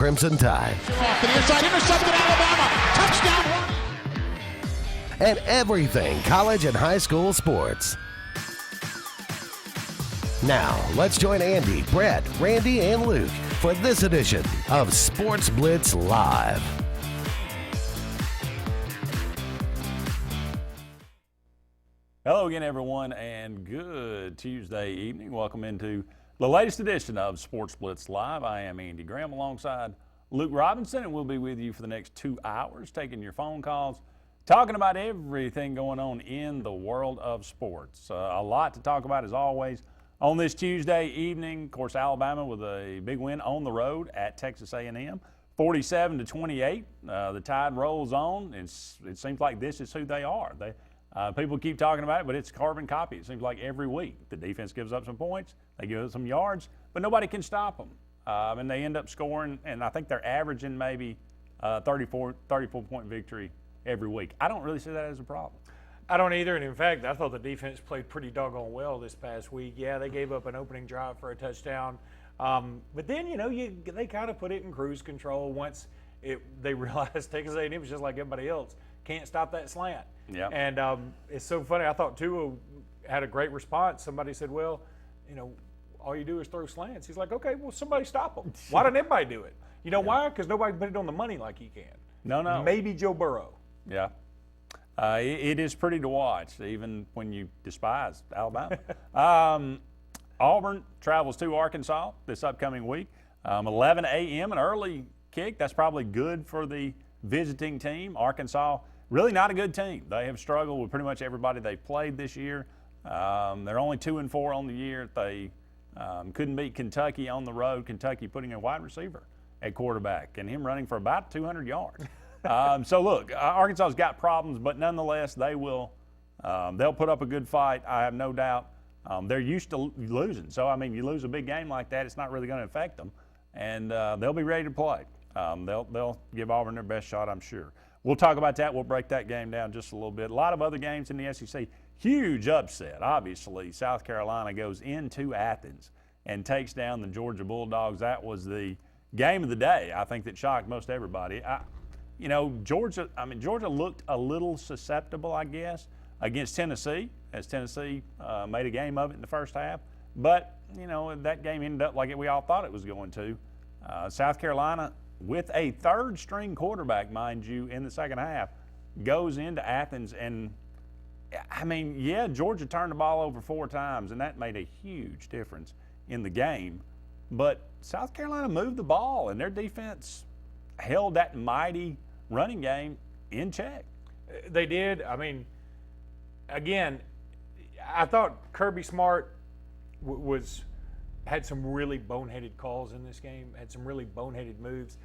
Crimson Tide. Off to the inside, intercepted Alabama, touchdown. And everything college and high school sports. Now, let's join Andy, Brett, Randy, and Luke for this edition of Sports Blitz Live. Hello again, everyone, and good Tuesday evening. Welcome into the latest edition of Sports Blitz Live. I am Andy Graham alongside Luke Robinson, and we'll be with you for the next 2 hours, taking your phone calls, talking about everything going on in the world of sports. A lot to talk about, as always, on this Tuesday evening. Of course, Alabama with a big win on the road at Texas A&M, 47-28. The Tide rolls on. It seems like this is who they are. People keep talking about it, but it's carbon copy. It seems like every week the defense gives up some points, they give up some yards, but nobody can stop them. And they end up scoring, and I think they're averaging maybe 34-point victory every week. I don't really see that as a problem. I don't either, and in fact, I thought the defense played pretty doggone well this past week. Yeah, they gave up an opening drive for a touchdown, but then they kind of put it in cruise control once they realized Texas A&M was just like everybody else, can't stop that slant. Yeah. And it's so funny. I thought Tua had a great response. Somebody said, "Well, all you do is throw slants." He's like, "Okay, well, somebody stop them. Why don't everybody do it? You know why? Because nobody put it on the money like he can. No. Maybe Joe Burrow." Yeah. It is pretty to watch, even when you despise Alabama. Auburn travels to Arkansas this upcoming week. 11 a.m., an early kick. That's probably good for the visiting team. Arkansas, really not a good team. They have struggled with pretty much everybody they've played this year. They're only 2-4 on the year. They couldn't beat Kentucky on the road. Kentucky putting a wide receiver at quarterback and him running for about 200 yards. So look, Arkansas's got problems, but nonetheless, they'll put up a good fight. I have no doubt. They're used to losing. So, I mean, you lose a big game like that, it's not really going to affect them. And they'll be ready to play. They'll give Auburn their best shot, I'm sure. We'll talk about that. We'll break that game down just a little bit. A lot of other games in the SEC. Huge upset, obviously. South Carolina goes into Athens and takes down the Georgia Bulldogs. That was the game of the day, I think, that shocked most everybody. Georgia looked a little susceptible, I guess, against Tennessee, as Tennessee made a game of it in the first half. But, that game ended up like we all thought it was going to. South Carolina, with a third-string quarterback, mind you, in the second half, goes into Athens. And, Georgia turned the ball over 4 times, and that made a huge difference in the game. But South Carolina moved the ball, and their defense held that mighty running game in check. They did. Again, I thought Kirby Smart had some really boneheaded calls in this game, had some really boneheaded moves,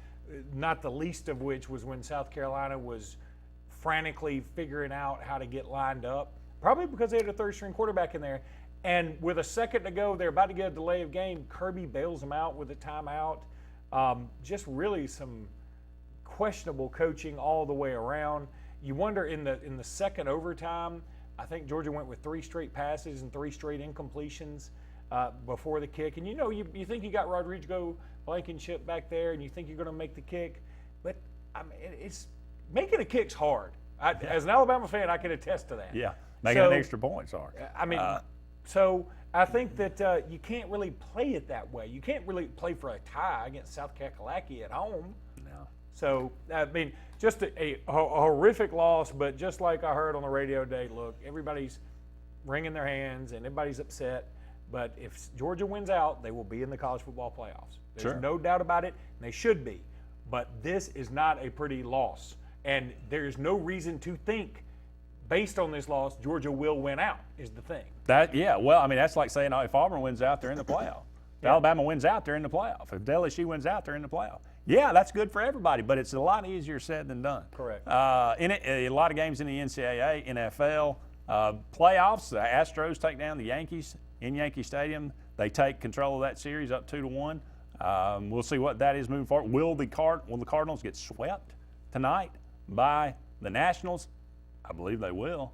not the least of which was when South Carolina was frantically figuring out how to get lined up, probably because they had a third-string quarterback in there. And with a second to go, they're about to get a delay of game. Kirby bails them out with a timeout. Just really some questionable coaching all the way around. You wonder in the second overtime, I think Georgia went with 3 straight passes and 3 straight incompletions before the kick. And you think you got Rodrigo Blankenship back there, and you think you're going to make the kick, but it's making a kick's hard. As an Alabama fan, I can attest to that. Yeah, making an extra point's hard. So I think that you can't really play it that way. You can't really play for a tie against South Kakalaki at home. No. So, just a horrific loss, but just like I heard on the radio today, look, everybody's wringing their hands and everybody's upset. But if Georgia wins out, they will be in the college football playoffs. There's no doubt about it, and they should be. But this is not a pretty loss. And there's no reason to think, based on this loss, Georgia will win out, is the thing. That's like saying if Auburn wins out, they're in the playoff. If Alabama wins out, they're in the playoff. If LSU wins out, they're in the playoff. Yeah, that's good for everybody, but it's a lot easier said than done. Correct. A lot of games in the NCAA, NFL, playoffs, the Astros take down the Yankees in Yankee Stadium. They take control of that series up 2-1. We'll see what that is moving forward. Will the Cardinals get swept tonight by the Nationals? I believe they will.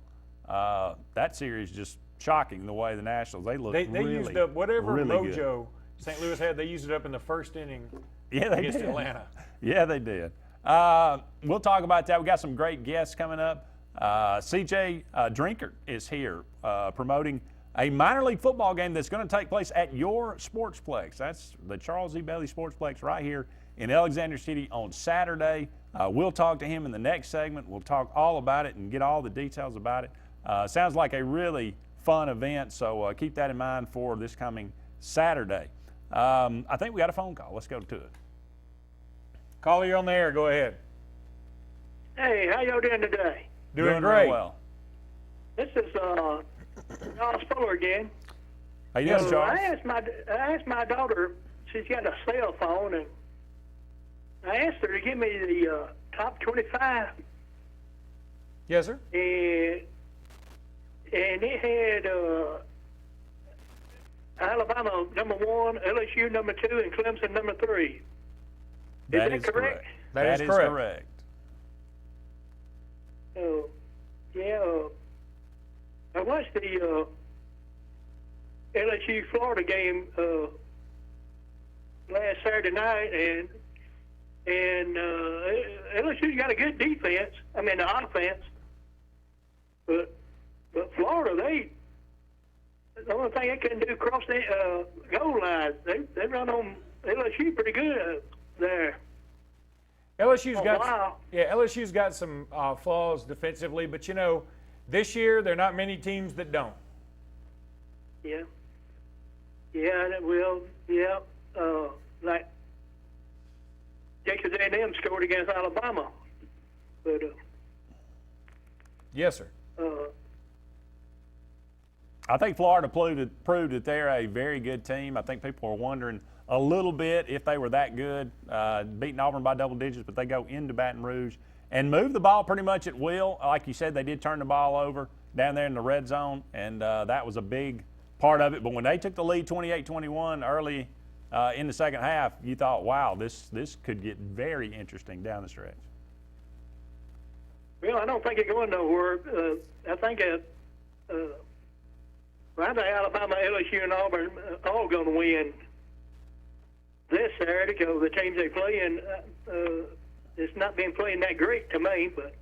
That series just shocking the way the Nationals, they look they really, used up whatever really mojo good. St. Louis had. They used it up in the first inning Yeah, they against did. Atlanta. Yeah, they did. We'll talk about that. We got some great guests coming up. CJ Drinkard is here promoting a minor league football game that's going to take place at your Sportsplex. That's the Charles E. Bailey Sportsplex right here in Alexander City on Saturday. We'll talk to him in the next segment. We'll talk all about it and get all the details about it. Sounds like a really fun event, so keep that in mind for this coming Saturday. I think we got a phone call. Let's go to it. Caller, you're on the air. Go ahead. Hey, how y'all doing today? Doing real great. well. This is Charles Fuller again. How you doing, Charles? I asked my daughter. She's got a cell phone, and I asked her to give me the top 25, Yes, sir. and it had Alabama number 1, LSU number 2, and Clemson number 3. That is is correct? That is correct. I watched the LSU Florida game last Saturday night, and LSU's got a good defense. I mean, the offense, but Florida, the only thing they couldn't do cross the goal line. They run on LSU pretty good there. LSU's got some flaws defensively, but you know, this year there are not many teams that don't. Yeah. Yeah, and it will. Yeah. Like Texas A&M scored against Alabama, but Yes, sir. I think Florida proved that they're a very good team. I think people are wondering a little bit if they were that good, beating Auburn by double digits, but they go into Baton Rouge and move the ball pretty much at will. Like you said, they did turn the ball over down there in the red zone, and that was a big part of it. But when they took the lead 28-21 early in the second half, you thought, wow, this could get very interesting down the stretch. well, I don't think it's going nowhere. I think Alabama, LSU, and Auburn all going to win this Saturday because the teams they play in, it's not been playing that great to me. But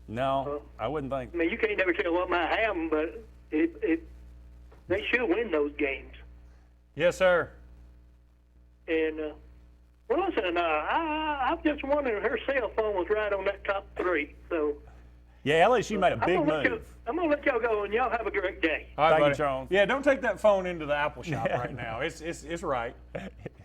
No, I wouldn't think. I mean, you can't never tell what might happen, but they should win those games. Yes, sir. And well, listen, I'm just wondering, her cell phone was right on that top 3. So Yeah, LSU made a big move. I'm gonna let y'all go, and y'all have a great day. All right, Thank you, buddy. Charles. Yeah, don't take that phone into the Apple shop right now. It's right.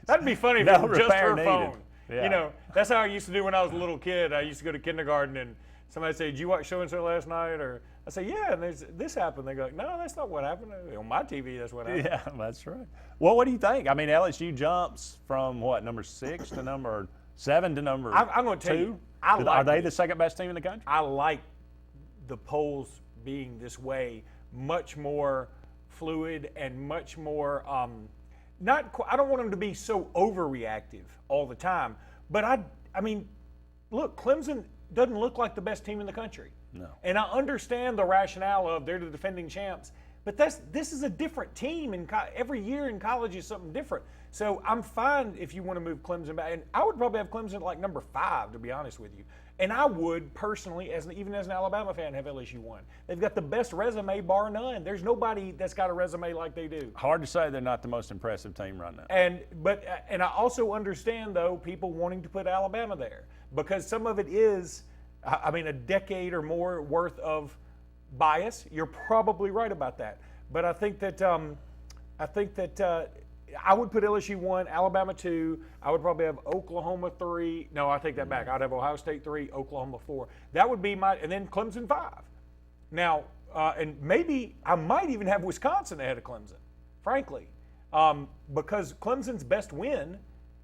That'd be funny if No it was just repair her needed. phone. Yeah. You know, that's how I used to do when I was a little kid. I used to go to kindergarten, and somebody say, "Did you watch so and so last night?" Or I say, "Yeah," and this happened. They go, "No, that's not what happened on my TV. That's what happened." Yeah, that's right. Well, what do you think? I mean, LSU jumps from what, number 6 to number 7 to number I'm going to tell 2? you, Are they the second best team in the country? I like the polls being this way, much more fluid and much more I don't want them to be so overreactive all the time, but I mean, look, Clemson doesn't look like the best team in the country. No. And I understand the rationale of they're the defending champs, but this is a different team, and every year in college is something different. So I'm fine if you want to move Clemson back, and I would probably have Clemson like number 5, to be honest with you. And I would personally, even as an Alabama fan, have LSU 1. They've got the best resume, bar none. There's nobody that's got a resume like they do. Hard to say they're not the most impressive team right now. And I also understand, though, people wanting to put Alabama there because some of it is, I mean, a decade or more worth of bias. You're probably right about that. But I think that I would put LSU 1, Alabama 2. I would probably have Oklahoma 3. No, I take that back. I'd have Ohio State 3, Oklahoma 4. That would be and then Clemson 5. Now, and maybe I might even have Wisconsin ahead of Clemson, frankly, because Clemson's best win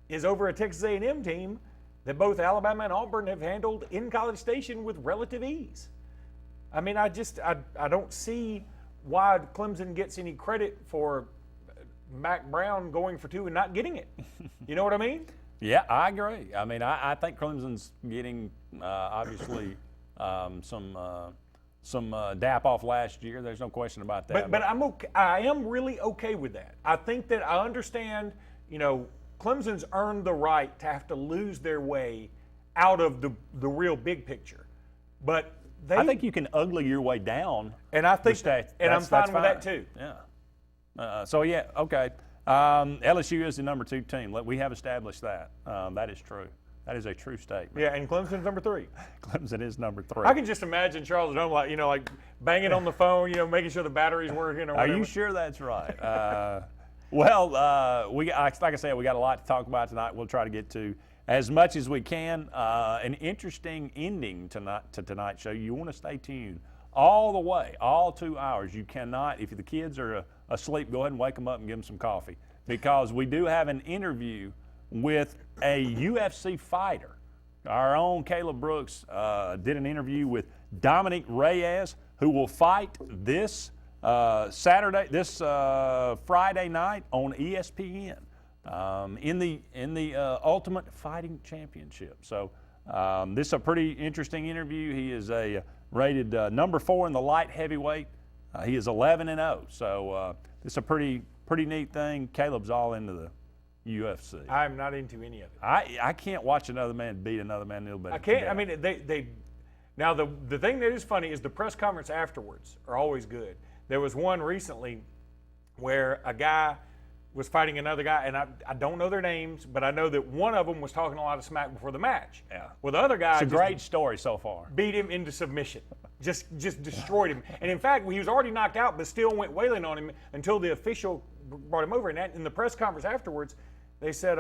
is over a Texas A&M team that both Alabama and Auburn have handled in College Station with relative ease. I mean, I don't see why Clemson gets any credit for Mac Brown going for 2 and not getting it. You know what I mean? Yeah, I agree. I mean, I think Clemson's getting obviously some dap off last year. There's no question about that. But I'm okay. I am really okay with that. I think that I understand, you know, Clemson's earned the right to have to lose their way out of the real big picture. But I think you can ugly your way down. And I think, and I'm fine with that too. Yeah. So yeah, okay. LSU is the number 2 team. We have established that. That is true. That is a true statement. Yeah, and Clemson's number 3. Clemson is number 3. I can just imagine Charles at home, like banging on the phone, making sure the battery's working or whatever. Are you sure that's right? Like I said, we got a lot to talk about tonight. We'll try to get to as much as we can. An interesting ending to tonight's show. You want to stay tuned all the way, all 2 hours. You cannot, if the kids are asleep, go ahead and wake them up and give them some coffee, because we do have an interview with a UFC fighter. Our own Caleb Brooks did an interview with Dominic Reyes, who will fight this Friday night on ESPN in the Ultimate Fighting Championship. So this is a pretty interesting interview. He is rated number 4 in the light heavyweight. He is 11-0. So this is a pretty neat thing. Caleb's all into the UFC. I'm not into any of it. I can't watch another man beat another man a little bit. I can't. I mean, they now the thing that is funny is the press conference afterwards are always good. There was one recently where a guy was fighting another guy, and I don't know their names, but I know that one of them was talking a lot of smack before the match. Yeah. Well, the other guy it's a great story so far. Beat him into submission. Just destroyed him. And in fact, he was already knocked out, but still went wailing on him until the official brought him over. And in the press conference afterwards, they said,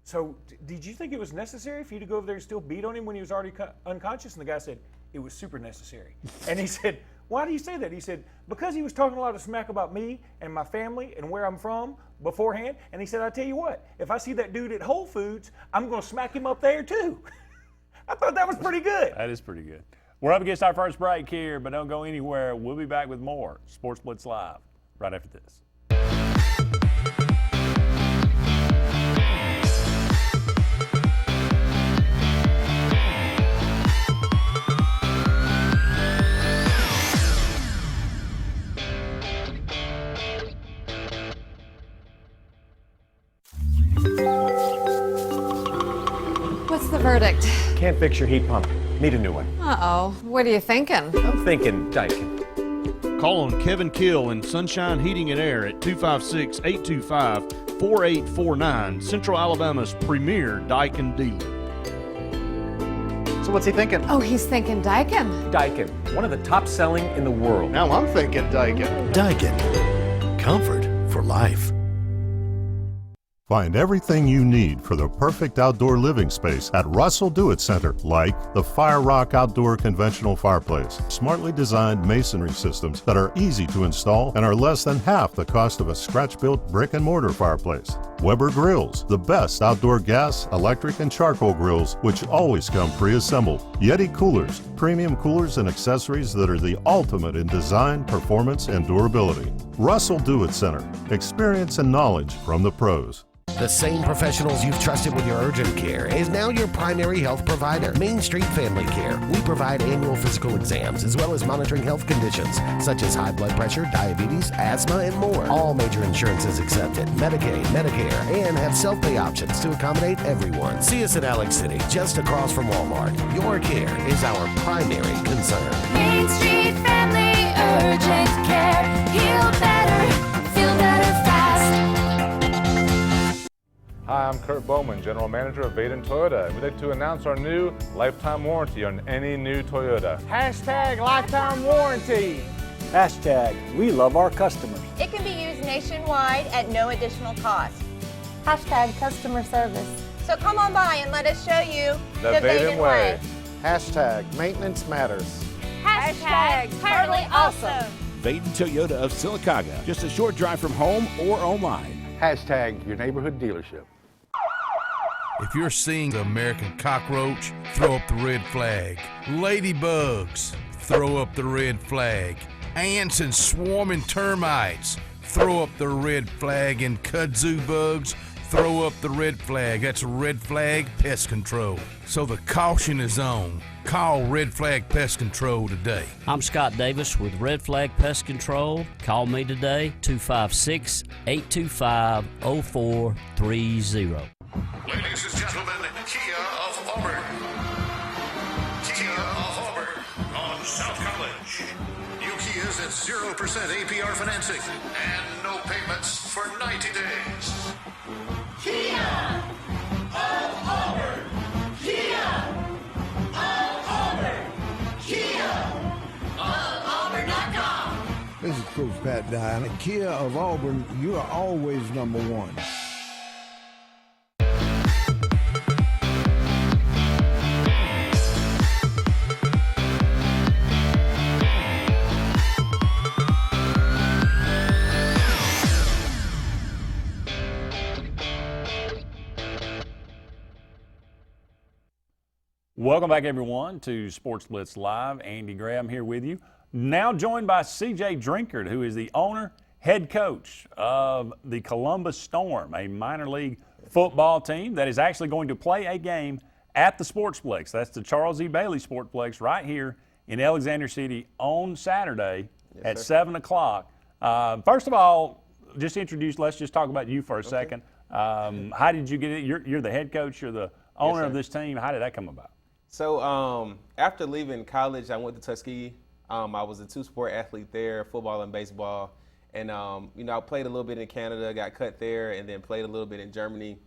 so did you think it was necessary for you to go over there and still beat on him when he was already unconscious? And the guy said, it was super necessary. And he said, why do you say that? He said, because he was talking a lot of smack about me and my family and where I'm from beforehand. And he said, I tell you what, if I see that dude at Whole Foods, I'm going to smack him up there too. I thought that was pretty good. That is pretty good. We're up against our first break here, but don't go anywhere. We'll be back with more Sports Blitz Live right after this. What's the verdict? Can't fix your heat pump. Need a new one. Uh-oh. What are you thinking? I'm thinking Daikin. Call on Kevin Kill and Sunshine Heating and Air at 256-825-4849, Central Alabama's premier Daikin dealer. So what's he thinking? Oh, he's thinking Daikin. Daikin, one of the top selling in the world. Now I'm thinking Daikin. Daikin. Comfort for life. Find everything you need for the perfect outdoor living space at Russell Do-It Center, like the Fire Rock Outdoor Conventional Fireplace, smartly designed masonry systems that are easy to install and are less than half the cost of a scratch-built brick and mortar fireplace. Weber Grills, the best outdoor gas, electric, and charcoal grills, which always come pre-assembled. Yeti Coolers, premium coolers and accessories that are the ultimate in design, performance, and durability. Russell Do-It Center, experience and knowledge from the pros. The same professionals you've trusted with your urgent care is now your primary health provider, Main Street Family Care. We provide annual physical exams as well as monitoring health conditions such as high blood pressure, diabetes, asthma, and more. All major insurances accepted, Medicaid, Medicare, and have self-pay options to accommodate everyone. See us in Alex City, just across from Walmart. Your care is our primary concern. Main Street Family Urgent Care. Heal better, feel better fast. Hi, I'm Kurt Bowman, General Manager of Vaden Toyota, and we'd like to announce our new lifetime warranty on any new Toyota. Hashtag lifetime warranty. Hashtag we love our customers. It can be used nationwide at no additional cost. Hashtag customer service. So come on by and let us show you the Vaden way. Hashtag maintenance matters. Hashtag totally awesome. Vaden Toyota of Sylacauga, just a short drive from home or online. Hashtag your neighborhood dealership. If you're seeing the American cockroach, throw up the red flag. Ladybugs, throw up the red flag. Ants and swarming termites, throw up the red flag. And kudzu bugs, throw up the red flag. That's Red Flag Pest Control. So the caution is on. Call Red Flag Pest Control today. I'm Scott Davis with Red Flag Pest Control. Call me today, 256-825-0430. Ladies and gentlemen, Kia of Auburn. Kia of Auburn on South College. New Kias at 0% APR financing and no payments for 90 days. Kia of Auburn. Kia of Auburn. Kia of Auburn.com. This is Coach Pat Dye. At Kia of Auburn, you are always number one. Welcome back, everyone, to Sports Blitz Live. Andy Graham here with you. Now joined by C.J. Drinkard, who is the owner, head coach of the Columbus Storm, a minor league football team that is actually going to play a game at the Sportsplex. That's the Charles E. Bailey Sportsplex right here in Alexander City on Saturday at 7 o'clock. First of all, let's just talk about you for a second. How did you get it? You're the head coach, you're the owner of this team. How did that come about? So after leaving college, I went to Tuskegee. I was a two-sport athlete there, football and baseball. And, I played a little bit in Canada, got cut there, and then played a little bit in Germany.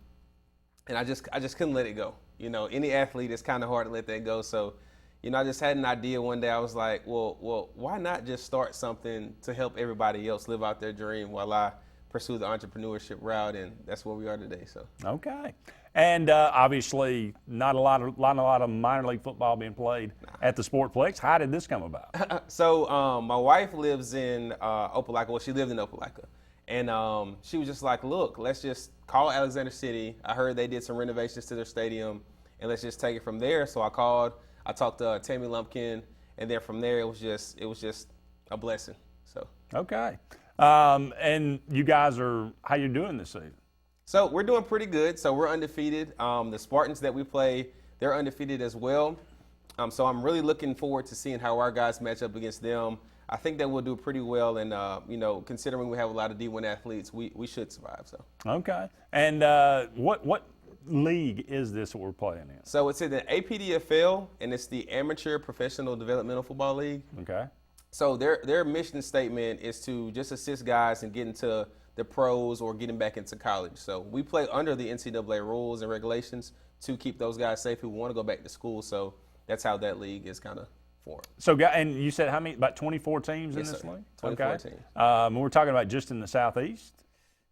And I just couldn't let it go. Any athlete, it's kind of hard to let that go. So, I just had an idea one day. I was like, well, why not just start something to help everybody else live out their dream while I pursue the entrepreneurship route, and that's where we are today. So okay, and obviously not a lot of minor league football being played at the Sportsplex. How did this come about? So my wife lives in Opelika. Well, she lived in Opelika, and she was just like, "Look, let's just call Alexander City. I heard they did some renovations to their stadium, and let's just take it from there." So I called. I talked to Tammy Lumpkin, and then from there it was just a blessing. So okay. And you guys how you doing this season? So we're doing pretty good. So we're undefeated. The Spartans that we play, they're undefeated as well. So I'm really looking forward to seeing how our guys match up against them. I think that we'll do pretty well. And, considering we have a lot of D1 athletes, we should survive. So okay. And what league is this that we're playing in? So it's in the APDFL, and it's the Amateur Professional Developmental Football League. Okay. So their mission statement is to just assist guys in getting to the pros or getting back into college. So we play under the NCAA rules and regulations to keep those guys safe who want to go back to school. So that's how that league is kind of formed. So, and you said how many? About 24 teams in this league? 24 teams. We're talking about just in the Southeast?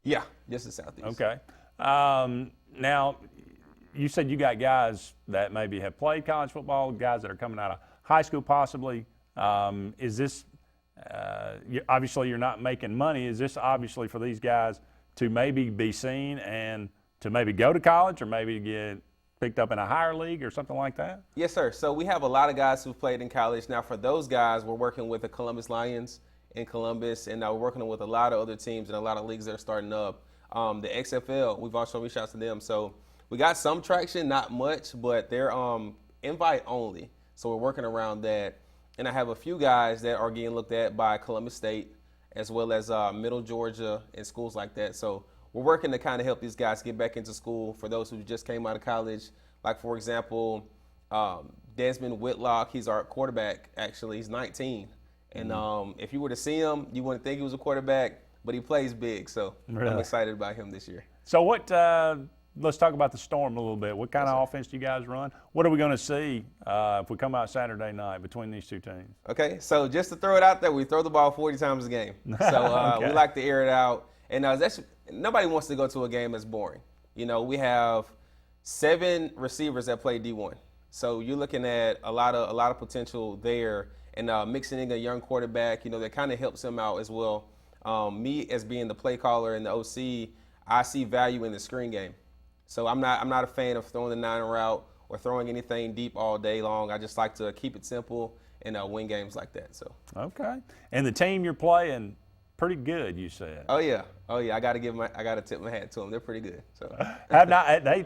Yeah, just the Southeast. Okay. Now, you said you got guys that maybe have played college football, guys that are coming out of high school possibly. Is this, obviously you're not making money, is this obviously for these guys to maybe be seen and to maybe go to college or maybe get picked up in a higher league or something like that? Yes, sir. So we have a lot of guys who've played in college. Now for those guys, we're working with the Columbus Lions in Columbus, and we're working with a lot of other teams and a lot of leagues that are starting up. The XFL, we've also reached out to them. So we got some traction, not much, but they're invite only. So we're working around that. And I have a few guys that are getting looked at by Columbus State as well as Middle Georgia and schools like that. So we're working to kind of help these guys get back into school for those who just came out of college. Like, for example, Desmond Whitlock, he's our quarterback, actually. He's 19. And if you were to see him, you wouldn't think he was a quarterback, but he plays big. So really? I'm excited about him this year. So let's talk about the Storm a little bit. What kind of offense do you guys run? What are we going to see if we come out Saturday night between these two teams? Okay, so just to throw it out there, we throw the ball 40 times a game. So we like to air it out. And nobody wants to go to a game that's boring. We have 7 receivers that play D1. So you're looking at a lot of potential there, and mixing in a young quarterback, that kind of helps him out as well. Me as being the play caller and the OC, I see value in the screen game. So I'm not a fan of throwing the 9 route or throwing anything deep all day long. I just like to keep it simple and win games like that. So okay. And the team you're playing, pretty good, you said. Oh yeah. I got to tip my hat to them. They're pretty good. So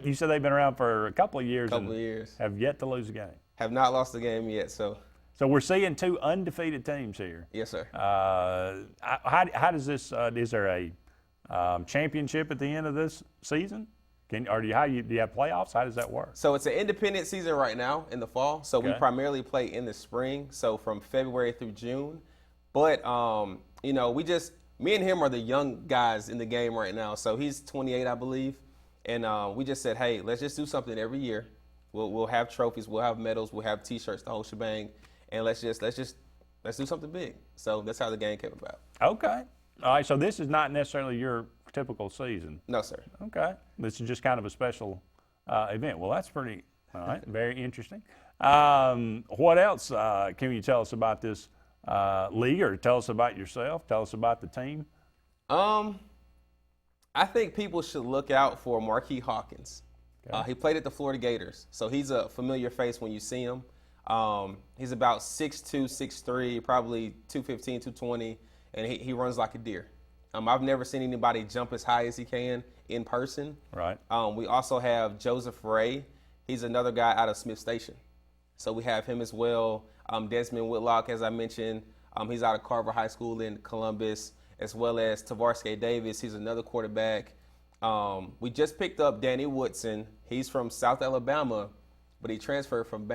you said they've been around for a couple of years. Have yet to lose a game. Have not lost a game yet. So we're seeing 2 undefeated teams here. Yes, sir. How does this? Is there a championship at the end of this season? Do you have playoffs? How does that work? So it's an independent season right now in the fall. So Okay. we primarily play in the spring. So from February through June. But me and him are the young guys in the game right now. So he's 28, I believe, and we just said, hey, let's just do something every year. We'll have trophies, we'll have medals, we'll have T-shirts, the whole shebang, and let's do something big. So that's how the game came about. Okay. All right. So this is not necessarily your typical season. No, sir. Okay. This is just kind of a special event. Well, that's pretty. All right. Very interesting. What else can you tell us about this league, or tell us about yourself? Tell us about the team. I think people should look out for Marquis Hawkins. Okay. He played at the Florida Gators, so he's a familiar face when you see him. He's about 6'2", 6'3", probably 215, 220, and he runs like a deer. I've never seen anybody jump as high as he can in person. Right. We also have Joseph Ray. He's another guy out of Smith Station. So we have him as well. Desmond Whitlock, as I mentioned, he's out of Carver High School in Columbus, as well as Tavarsky Davis. He's another quarterback. We just picked up Danny Woodson. He's from South Alabama, but he transferred from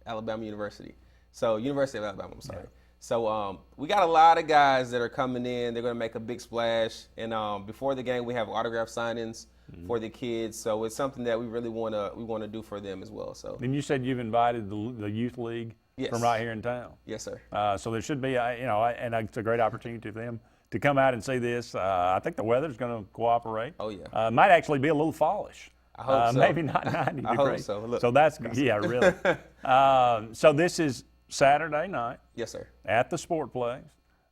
Alabama University. So University of Alabama, I'm sorry. Yeah. So we got a lot of guys that are coming in. They're going to make a big splash. And before the game, we have autograph signings for the kids. So it's something that we really want to do for them as well. So. And you said you've invited the youth league from right here in town. Yes, sir. So there should be, and it's a great opportunity for them to come out and see this. I think the weather's going to cooperate. Oh yeah. Might actually be a little fallish. I hope so. Maybe not 90 degrees. I hope so. Look. So that's really. So this is Saturday night. Yes, sir. At the Sportplex.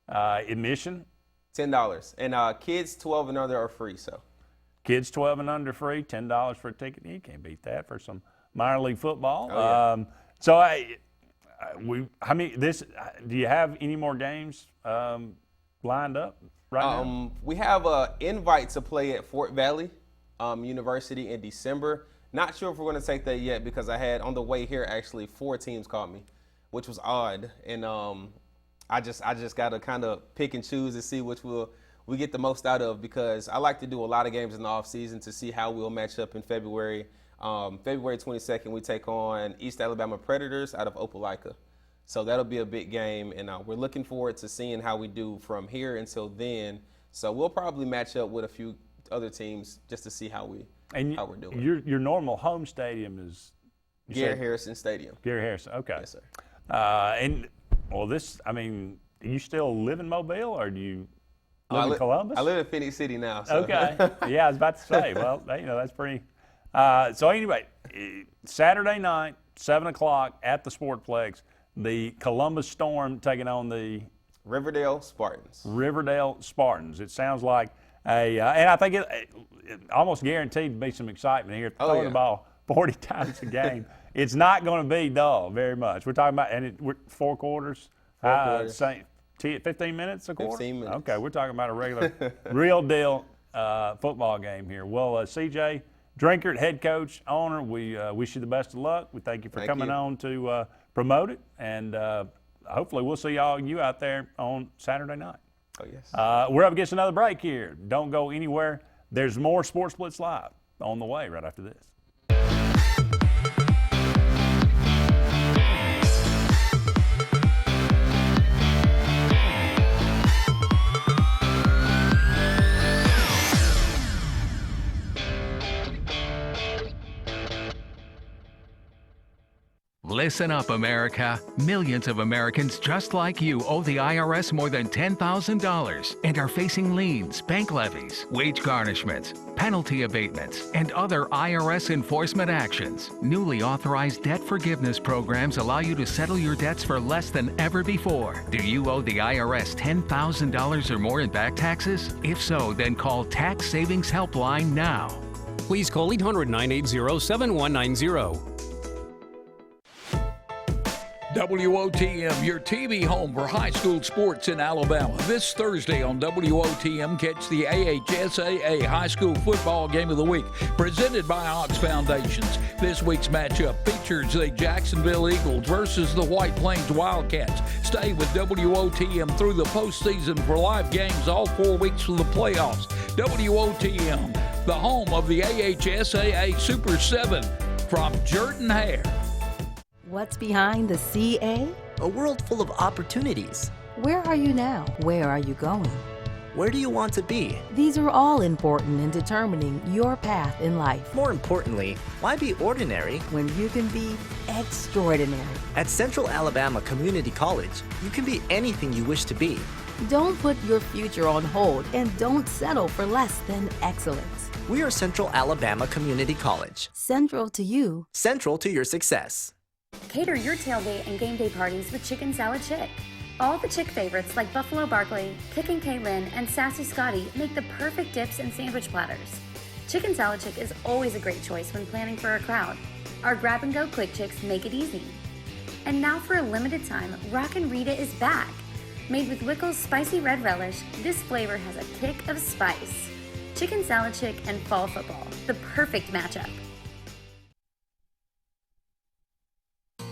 Admission? $10. And kids 12 and under are free. So. Kids 12 and under free. $10 for a ticket. You can't beat that for some minor league football. Oh, yeah. Do you have any more games lined up right now? We have an invite to play at Fort Valley University in December. Not sure if we're going to take that yet, because I had on the way here actually 4 teams call me, which was odd. And I just got to kind of pick and choose and see which we get the most out of, because I like to do a lot of games in the off season to see how we'll match up in February. February 22nd, we take on East Alabama Predators out of Opelika. So that'll be a big game, and we're looking forward to seeing how we do from here until then. So we'll probably match up with a few other teams just to see how we're doing. Your normal home stadium is Gary Harrison Stadium. Gary Harrison, okay. Yes, sir. Do you still live in Mobile, or do you live in Columbus? I live in Phoenix City now. So. Okay. Yeah, I was about to say. Well, that's pretty. So anyway, Saturday night, 7 o'clock at the Sportplex, the Columbus Storm taking on the Riverdale Spartans. It sounds like and I think it almost guaranteed to be some excitement here. Throwing the ball 40 times a game. It's not going to be dull very much. We're talking about, we're 4 quarters. 15 minutes a quarter? 15 minutes. Okay, we're talking about a regular, real deal football game here. Well, CJ Drinkert, head coach, owner, we wish you the best of luck. We thank you for coming on to promote it, and hopefully we'll see all you out there on Saturday night. Oh, yes. We're up against another break here. Don't go anywhere. There's more Sports Blitz Live on the way right after this. Listen up, America. Millions of Americans just like you owe the IRS more than $10,000 and are facing liens, bank levies, wage garnishments, penalty abatements, and other IRS enforcement actions. Newly authorized debt forgiveness programs allow you to settle your debts for less than ever before. Do you owe the IRS $10,000 or more in back taxes? If so, then call Tax Savings Helpline now. Please call 800-980-7190. WOTM, your TV home for high school sports in Alabama. This Thursday on WOTM, catch the AHSAA High School Football Game of the Week, presented by Ox Foundations. This week's matchup features the Jacksonville Eagles versus the White Plains Wildcats. Stay with WOTM through the postseason for live games all 4 weeks of the playoffs. WOTM, the home of the AHSAA Super 7, from Jordan Hare. What's behind the CA? A world full of opportunities. Where are you now? Where are you going? Where do you want to be? These are all important in determining your path in life. More importantly, why be ordinary when you can be extraordinary? At Central Alabama Community College, you can be anything you wish to be. Don't put your future on hold and don't settle for less than excellence. We are Central Alabama Community College. Central to you. Central to your success. Cater your tailgate and game day parties with Chicken Salad Chick. All the Chick favorites like Buffalo Barkley, Kickin' Caitlin, and Sassy Scotty make the perfect dips and sandwich platters. Chicken Salad Chick is always a great choice when planning for a crowd. Our grab-and-go quick chicks make it easy. And now for a limited time, Rockin' Rita is back. Made with Wickles spicy red relish, this flavor has a kick of spice. Chicken Salad Chick and fall football, the perfect matchup.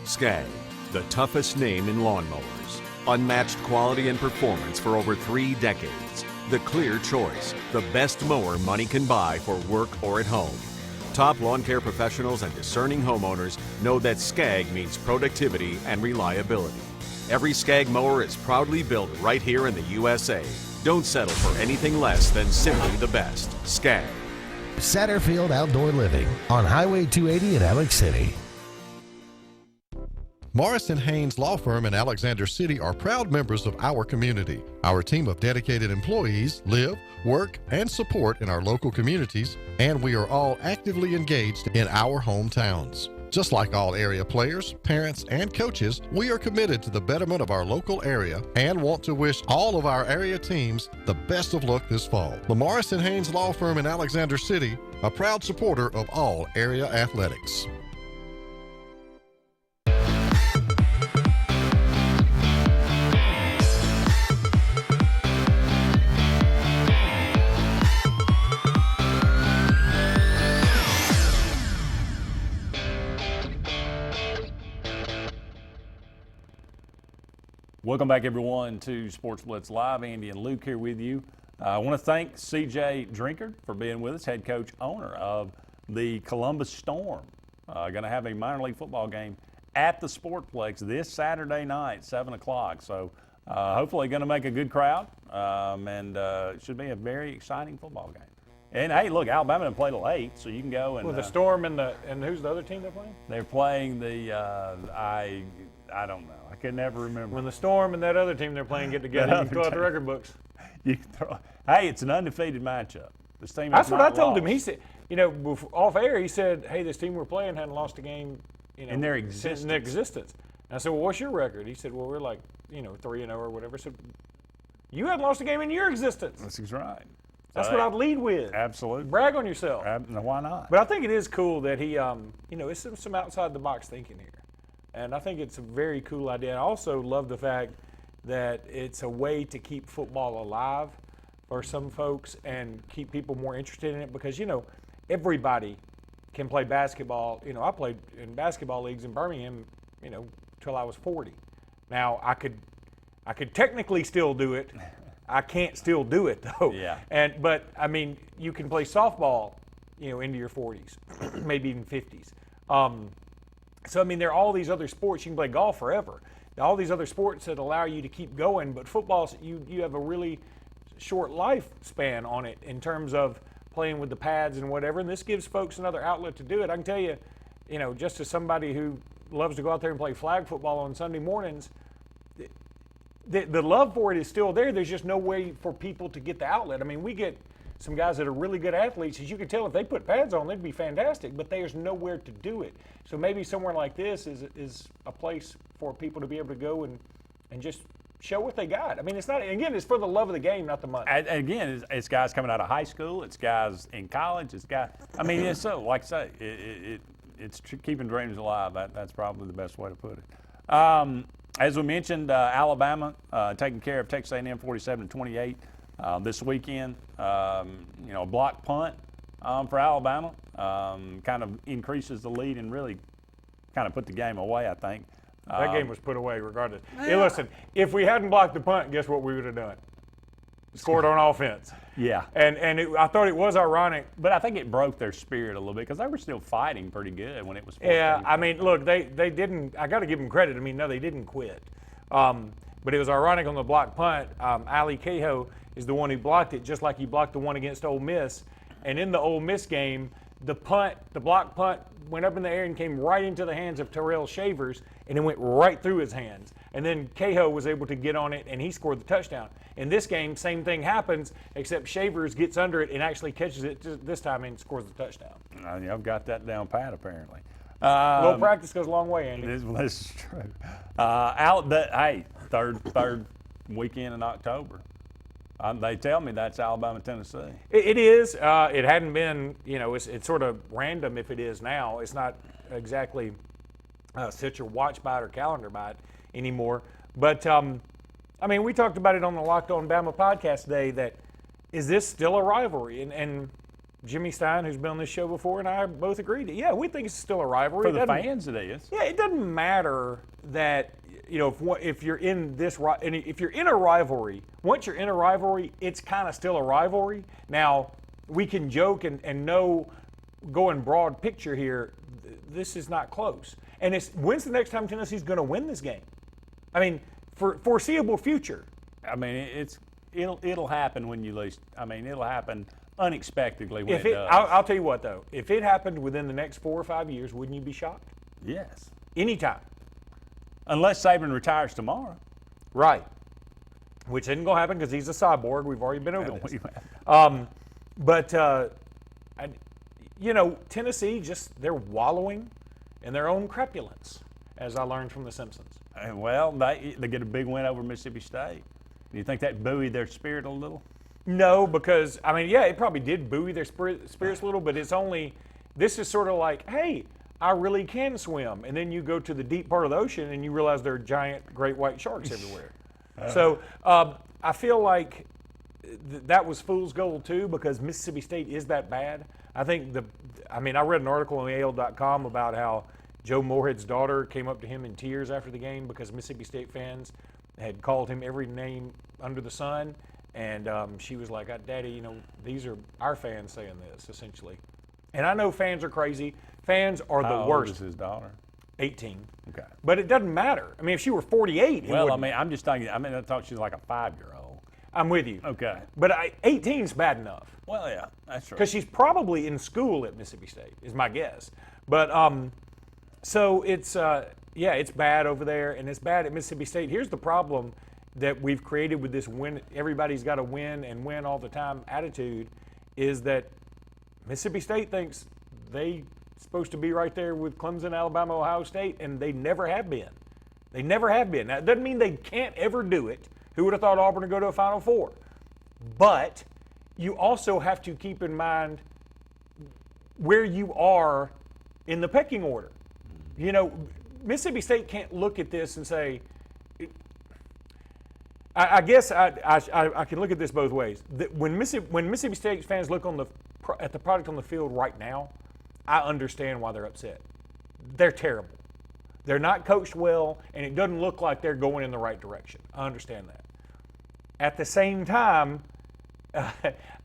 Skag, the toughest name in lawnmowers. Unmatched quality and performance for over 3 decades. The clear choice, the best mower money can buy for work or at home. Top lawn care professionals and discerning homeowners know that Skag means productivity and reliability. Every Skag mower is proudly built right here in the USA. Don't settle for anything less than simply the best. Skag. Satterfield Outdoor Living on Highway 280 in Alex City. Morris & Haynes Law Firm in Alexander City are proud members of our community. Our team of dedicated employees live, work, and support in our local communities, and we are all actively engaged in our hometowns. Just like all area players, parents, and coaches, we are committed to the betterment of our local area and want to wish all of our area teams the best of luck this fall. The Morris & Haynes Law Firm in Alexander City, a proud supporter of all area athletics. Welcome back, everyone, to Sports Blitz Live. Andy and Luke here with you. I want to thank C.J. Drinkard for being with us, head coach, owner of the Columbus Storm. Going to have a minor league football game at the Sportplex this Saturday night, 7 o'clock. So hopefully going to make a good crowd, and it should be a very exciting football game. And, hey, look, Alabama didn't play till 8, so you can go and – Well, the Storm and who's the other team they're playing? They're playing the I don't know. I can never remember. When the Storm and that other team they're playing get together, you can throw out the record books. You can throw. Hey, it's an undefeated matchup. This team. That's what I told him. He said, off air, he said, "Hey, this team we're playing hadn't lost a game, in their existence." And I said, "Well, what's your record?" He said, "Well, we're like, 3-0 or whatever." I said, "You haven't lost a game in your existence." That's right. That's what I'd lead with. Absolutely. Brag on yourself. No, why not? But I think it is cool that he, it's some outside the box thinking here. And I think it's a very cool idea. I also love the fact that it's a way to keep football alive for some folks and keep people more interested in it because, everybody can play basketball. I played in basketball leagues in Birmingham, till I was 40. Now, I could technically still do it. I can't still do it, though. Yeah. But you can play softball, into your 40s, maybe even 50s. So, there are all these other sports. You can play golf forever. All these other sports that allow you to keep going, but football, you have a really short lifespan on it in terms of playing with the pads and whatever, and this gives folks another outlet to do it. I can tell you, just as somebody who loves to go out there and play flag football on Sunday mornings, the love for it is still there. There's just no way for people to get the outlet. We get some guys that are really good athletes. As you can tell, if they put pads on, they'd be fantastic, but there's nowhere to do it. So maybe somewhere like this is a place for people to be able to go and just show what they got. It's not, again, it's for the love of the game, not the money. And again, it's guys coming out of high school, it's guys in college, it's guys, it's so, like I say, it's keeping dreams alive. That's probably the best way to put it. As we mentioned, Alabama taking care of Texas A&M 47-28 this weekend. A block punt for Alabama kind of increases the lead and really kind of put the game away, I think. That game was put away regardless. Hey, listen, if we hadn't blocked the punt, guess what we would have done? Scored on offense. Yeah. And I thought it was ironic. But I think it broke their spirit a little bit because they were still fighting pretty good when it was 14. Yeah, I mean, look, they didn't – I got to give them credit. I mean, no, they didn't quit. But it was ironic on the block punt. Ali Cahoe is the one who blocked it, just like he blocked the one against Ole Miss. And in the Ole Miss game, the block punt went up in the air and came right into the hands of Terrell Shavers, and it went right through his hands. And then Cahoe was able to get on it, and he scored the touchdown. In this game, same thing happens, except Shavers gets under it and actually catches it this time and scores the touchdown. I've got that down pat, apparently. A little practice goes a long way, Andy. This is true. Third weekend in October. They tell me that's Alabama, Tennessee. It is. It hadn't been, it's sort of random if it is now. It's not exactly such a watch by it or calendar by it anymore. But, we talked about it on the Locked On Bama podcast today that is this still a rivalry? And Jimmy Stein, who's been on this show before, and I both agreed that, yeah, we think it's still a rivalry. For the fans, it is. Yeah, it doesn't matter that, if you're in if you're in a rivalry, once you're in a rivalry, it's kind of still a rivalry. Now, we can joke and know, going broad picture here, this is not close. And when's the next time Tennessee's going to win this game? I mean, for foreseeable future. I mean, it'll happen when you least. I mean, it'll happen unexpectedly when it does. I'll tell you what, though. If it happened within the next 4 or 5 years, wouldn't you be shocked? Yes. Anytime. Unless Saban retires tomorrow. Right. Which isn't going to happen because he's a cyborg. We've already been over this. Tennessee, they're wallowing in their own crapulence, as I learned from The Simpsons. Well, they get a big win over Mississippi State. Do you think that buoyed their spirit a little? No, because, it probably did buoy their spirits a little, but this is sort of like, hey, I really can swim. And then you go to the deep part of the ocean and you realize there are giant great white sharks everywhere. So I feel like that was fool's gold too, because Mississippi State is that bad. I think I read an article on AL.com about how Joe Moorhead's daughter came up to him in tears after the game because Mississippi State fans had called him every name under the sun. And she was like, Daddy, these are our fans saying this, essentially. And I know fans are crazy. Fans are the worst. How old is his daughter? 18. Okay. But it doesn't matter. if she were 48, I'm just talking. I thought she was like a 5-year-old. I'm with you. Okay. But 18's bad enough. Well, yeah, that's true. Because she's probably in school at Mississippi State, is my guess. But so it's it's bad over there, and it's bad at Mississippi State. Here's the problem that we've created with this win. Everybody's got to win and win all the time attitude, is that Mississippi State thinks they supposed to be right there with Clemson, Alabama, Ohio State, and they never have been. They never have been. Now, it doesn't mean they can't ever do it. Who would have thought Auburn would go to a Final Four? But you also have to keep in where you are in the pecking order. Mississippi State can't look at this and say, I guess I can look at this both ways. When Mississippi State fans look at the product on the field right now, I understand why they're upset. They're terrible. They're not coached well, and it doesn't look like they're going in the right direction. I understand that. At the same time,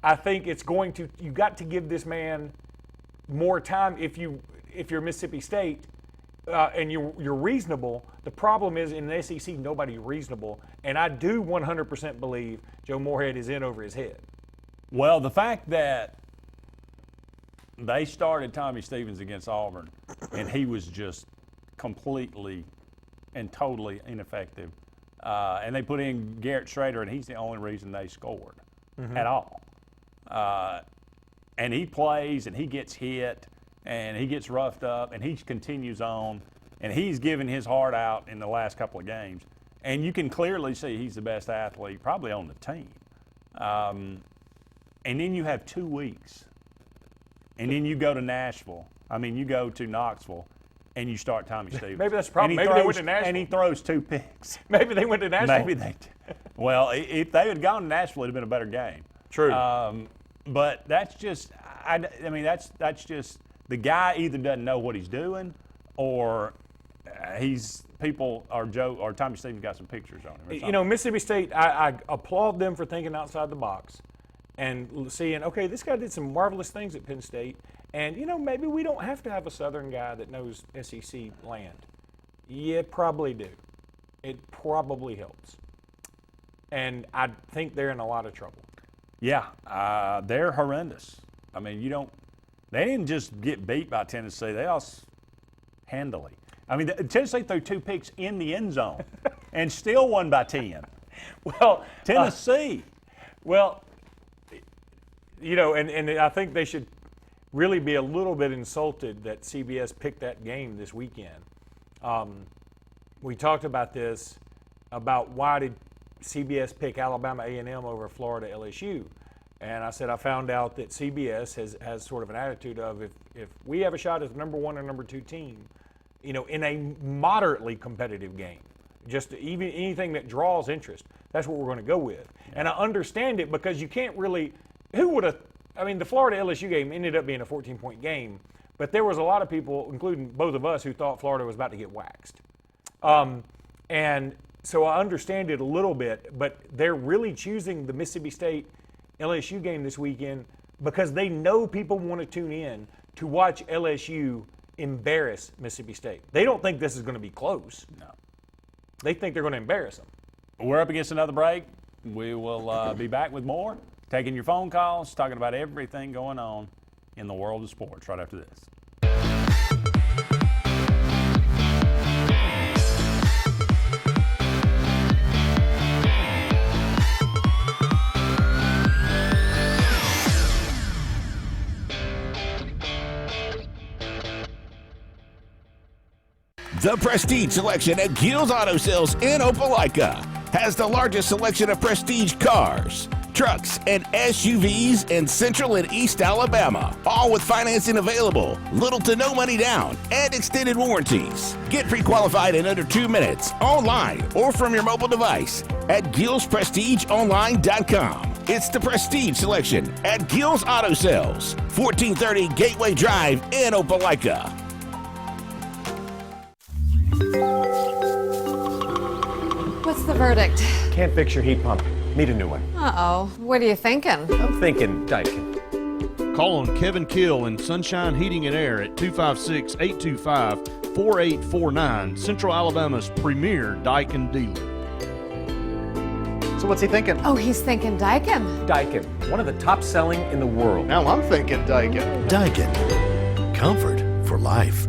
I think you got to give this man more time if you're Mississippi State and you're reasonable. The problem is in the SEC, nobody's reasonable, and I do 100% believe Joe Moorhead is in over his head. Well, the fact that they started Tommy Stevens against Auburn, and he was just completely and totally ineffective. And they put in Garrett Schrader, and he's the only reason they scored at all. And he plays, and he gets hit, and he gets roughed up, and he continues on, and he's given his heart out in the last couple of games. And you can clearly see he's the best athlete probably on the team. And then you have 2 weeks. And then you go to Knoxville, and you start Tommy Stevens. Maybe that's the problem. Maybe they went to Nashville. And he throws 2 picks. Maybe they went to Nashville. Maybe they did. Well, if they had gone to Nashville, it would have been a better game. True. But that's just, I mean, that's just, the guy either doesn't know what he's doing, or or Tommy Stevens got some pictures on him. You know, Mississippi State, I applaud them for thinking outside the box and seeing, okay, this guy did some marvelous things at Penn State, and, you know, maybe we don't have to have a Southern guy that knows SEC land. You probably do. It probably helps. And I think they're in a lot of trouble. Yeah, they're horrendous. I mean, they didn't just get beat by Tennessee. They also handily. I mean, Tennessee threw 2 picks in the end zone and still won by 10. Well, Tennessee. You know, and I think they should really be a little bit insulted that CBS picked that game this weekend. We talked about this, about why did CBS pick Alabama A&M over Florida LSU. And I said I found out that CBS has sort of an attitude of if we have a shot as number 1 or number 2 team, you know, in a moderately competitive game, just even anything that draws interest, that's what we're going to go with. And I understand it because you can't really, who would have, I mean, the Florida LSU game ended up being a 14-point game, but there was a lot of people, including both of us, who thought Florida was about to get waxed. And so I understand it a little bit, but they're really choosing the Mississippi State LSU game this weekend because they know people want to tune in to watch LSU embarrass Mississippi State. They don't think this is going to be close. No. They think they're going to embarrass them. We're up against another break. We will be back with more, taking your phone calls, talking about everything going on in the world of sports right after this. The Prestige Selection at Gill's Auto Sales in Opelika has the largest selection of prestige cars, trucks, and SUVs in Central and East Alabama, all with financing available, little to no money down, and extended warranties. Get pre-qualified in under 2 minutes, online or from your mobile device at GillsPrestigeOnline.com. It's the Prestige Selection at Gill's Auto Sales, 1430 Gateway Drive in Opelika. What's the verdict? Can't fix your heat pump. Need a new one. Uh-oh. What are you thinking? I'm thinking Daikin. Call on Kevin Kill in Sunshine Heating and Air at 256-825-4849, Central Alabama's premier Daikin dealer. So what's he thinking? Oh, he's thinking Daikin. Daikin, one of the top selling in the world. Now I'm thinking Daikin. Daikin. Comfort for life.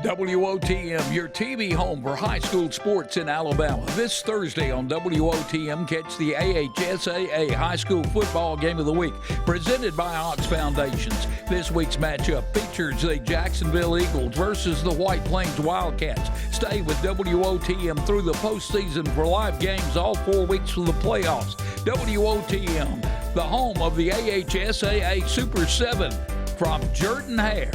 WOTM, your TV home for high school sports in Alabama. This Thursday on WOTM, catch the AHSAA High School Football Game of the Week, presented by Ox Foundations. This week's matchup features the Jacksonville Eagles versus the White Plains Wildcats. Stay with WOTM through the postseason for live games all 4 weeks for the playoffs. WOTM, the home of the AHSAA Super 7, from Jordan Hare.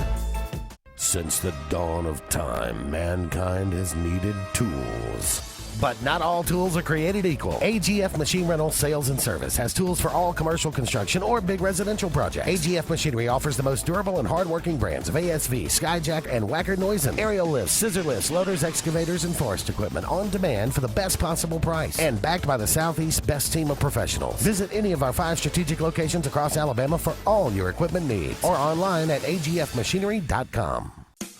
Since the dawn of time, mankind has needed tools. But not all tools are created equal. AGF Machine Rental Sales and Service has tools for all commercial construction or big residential projects. AGF Machinery offers the most durable and hardworking brands of ASV, Skyjack, and Wacker Neusen. Aerial lifts, scissor lifts, loaders, excavators, and forest equipment on demand for the best possible price. And backed by the Southeast's best team of professionals. Visit any of our 5 strategic locations across Alabama for all your equipment needs. Or online at agfmachinery.com.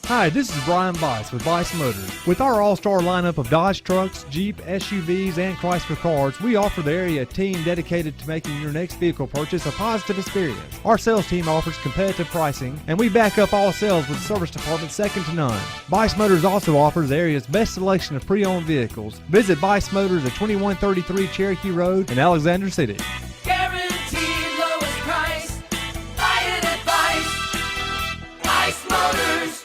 Hi, this is Brian Bice with Bice Motors. With our all-star lineup of Dodge trucks, Jeep, SUVs, and Chrysler cars, we offer the area a team dedicated to making your next vehicle purchase a positive experience. Our sales team offers competitive pricing, and we back up all sales with service department second to none. Bice Motors also offers the area's best selection of pre-owned vehicles. Visit Bice Motors at 2133 Cherokee Road in Alexander City. Guaranteed lowest price. Buy it at Bice Motors.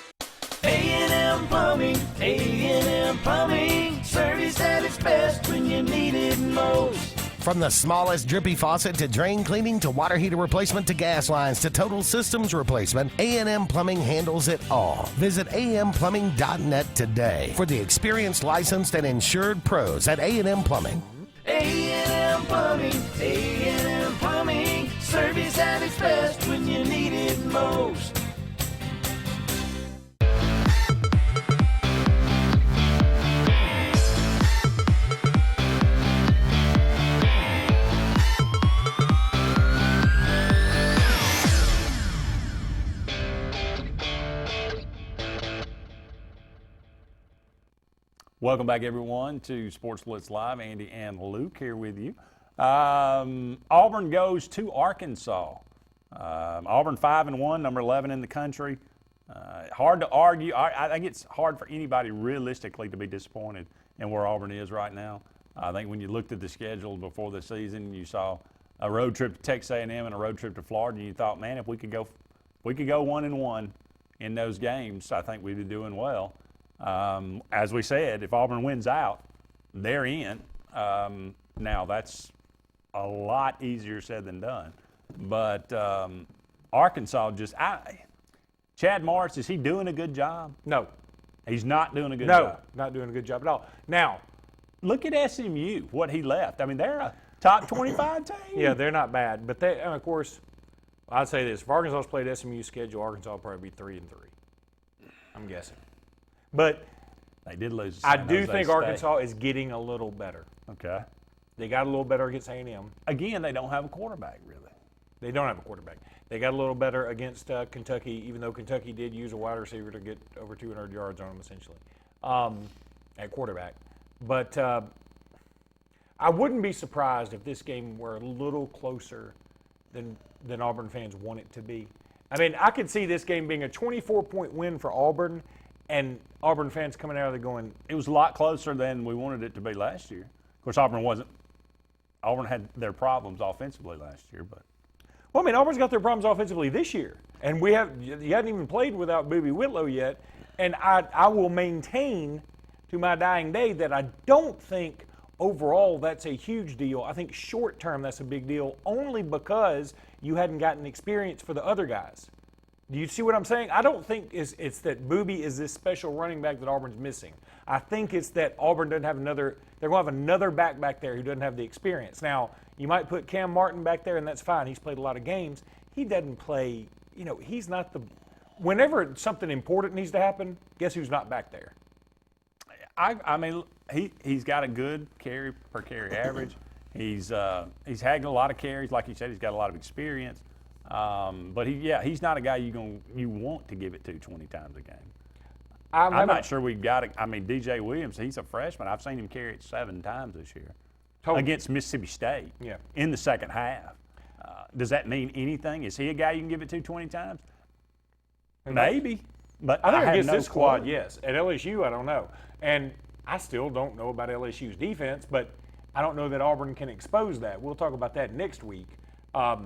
A&M Plumbing, service at its best when you need it most. From the smallest drippy faucet to drain cleaning to water heater replacement to gas lines to total systems replacement, A&M Plumbing handles it all. Visit amplumbing.net today for the experienced, licensed, and insured pros at A&M Plumbing. A&M Plumbing, A&M Plumbing, service at its best when you need it most. Welcome back, everyone, to Sports Blitz Live. Andy and Luke here with you. Auburn goes to Arkansas. Auburn 5-1, number 11 in the country. Hard to argue. I think it's hard for anybody realistically to be disappointed in where Auburn is right now. I think when you looked at the schedule before the season, you saw a road trip to Texas A&M and a road trip to Florida, and you thought, man, if we could go 1-1 in those games, I think we'd be doing well. As we said, if Auburn wins out, they're in. Now, that's a lot easier said than done. But Arkansas Chad Morris, is he doing a good job? No. He's not doing a good job? No, not doing a good job at all. Now, look at SMU, what he left. I mean, they're a top 25 team. Yeah, they're not bad. But they, and of course, I'd say this. If Arkansas played SMU's schedule, Arkansas will probably be 3-3. I'm guessing. But they did lose. I do think Arkansas is getting a little better. Okay. They got a little better against A&M. Again, they don't have a quarterback, really. They don't have a quarterback. They got a little better against Kentucky, even though Kentucky did use a wide receiver to get over 200 yards on them, essentially, at quarterback. But I wouldn't be surprised if this game were a little closer than Auburn fans want it to be. I mean, I could see this game being a 24-point win for Auburn, and Auburn fans coming out of there going, it was a lot closer than we wanted it to be last year. Of course, Auburn had their problems offensively last year, but. Well, I mean, Auburn's got their problems offensively this year, and you hadn't even played without Boobie Whitlow yet, and I will maintain to my dying day that I don't think overall that's a huge deal. I think short term that's a big deal only because you hadn't gotten experience for the other guys. Do you see what I'm saying? I don't think it's that Boobie is this special running back that Auburn's missing. I think it's that Auburn doesn't have they're going to have another back there who doesn't have the experience. Now, you might put Cam Martin back there, and that's fine. He's played a lot of games. He doesn't play, he's not whenever something important needs to happen, guess who's not back there? I mean, he's got a good carry per carry average. He's had a lot of carries. Like you said, he's got a lot of experience. But he's not a guy you want to give it to 20 times a game. I'm not sure we've got it. I mean, DJ Williams, he's a freshman. I've seen him carry it 7 times this year against Mississippi State in the second half. Does that mean anything? Is he a guy you can give it to 20 times? Maybe. But I think against no this squad, clue. yes. At LSU, I don't know. And I still don't know about LSU's defense, but I don't know that Auburn can expose that. We'll talk about that next week. I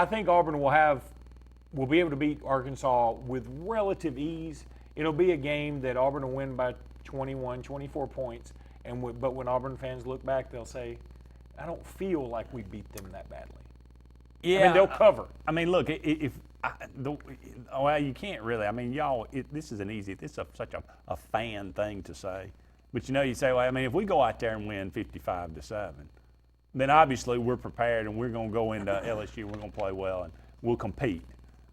think Auburn will be able to beat Arkansas with relative ease. It'll be a game that Auburn will win by 21, 24 points. But when Auburn fans look back, they'll say, I don't feel like we beat them that badly. Yeah, I mean, they'll cover. I mean, look, you can't really. I mean, this is such a fan thing to say. But you say, well, I mean, if we go out there and win 55-7, then obviously we're prepared and we're going to go into LSU, we're going to play well and we'll compete.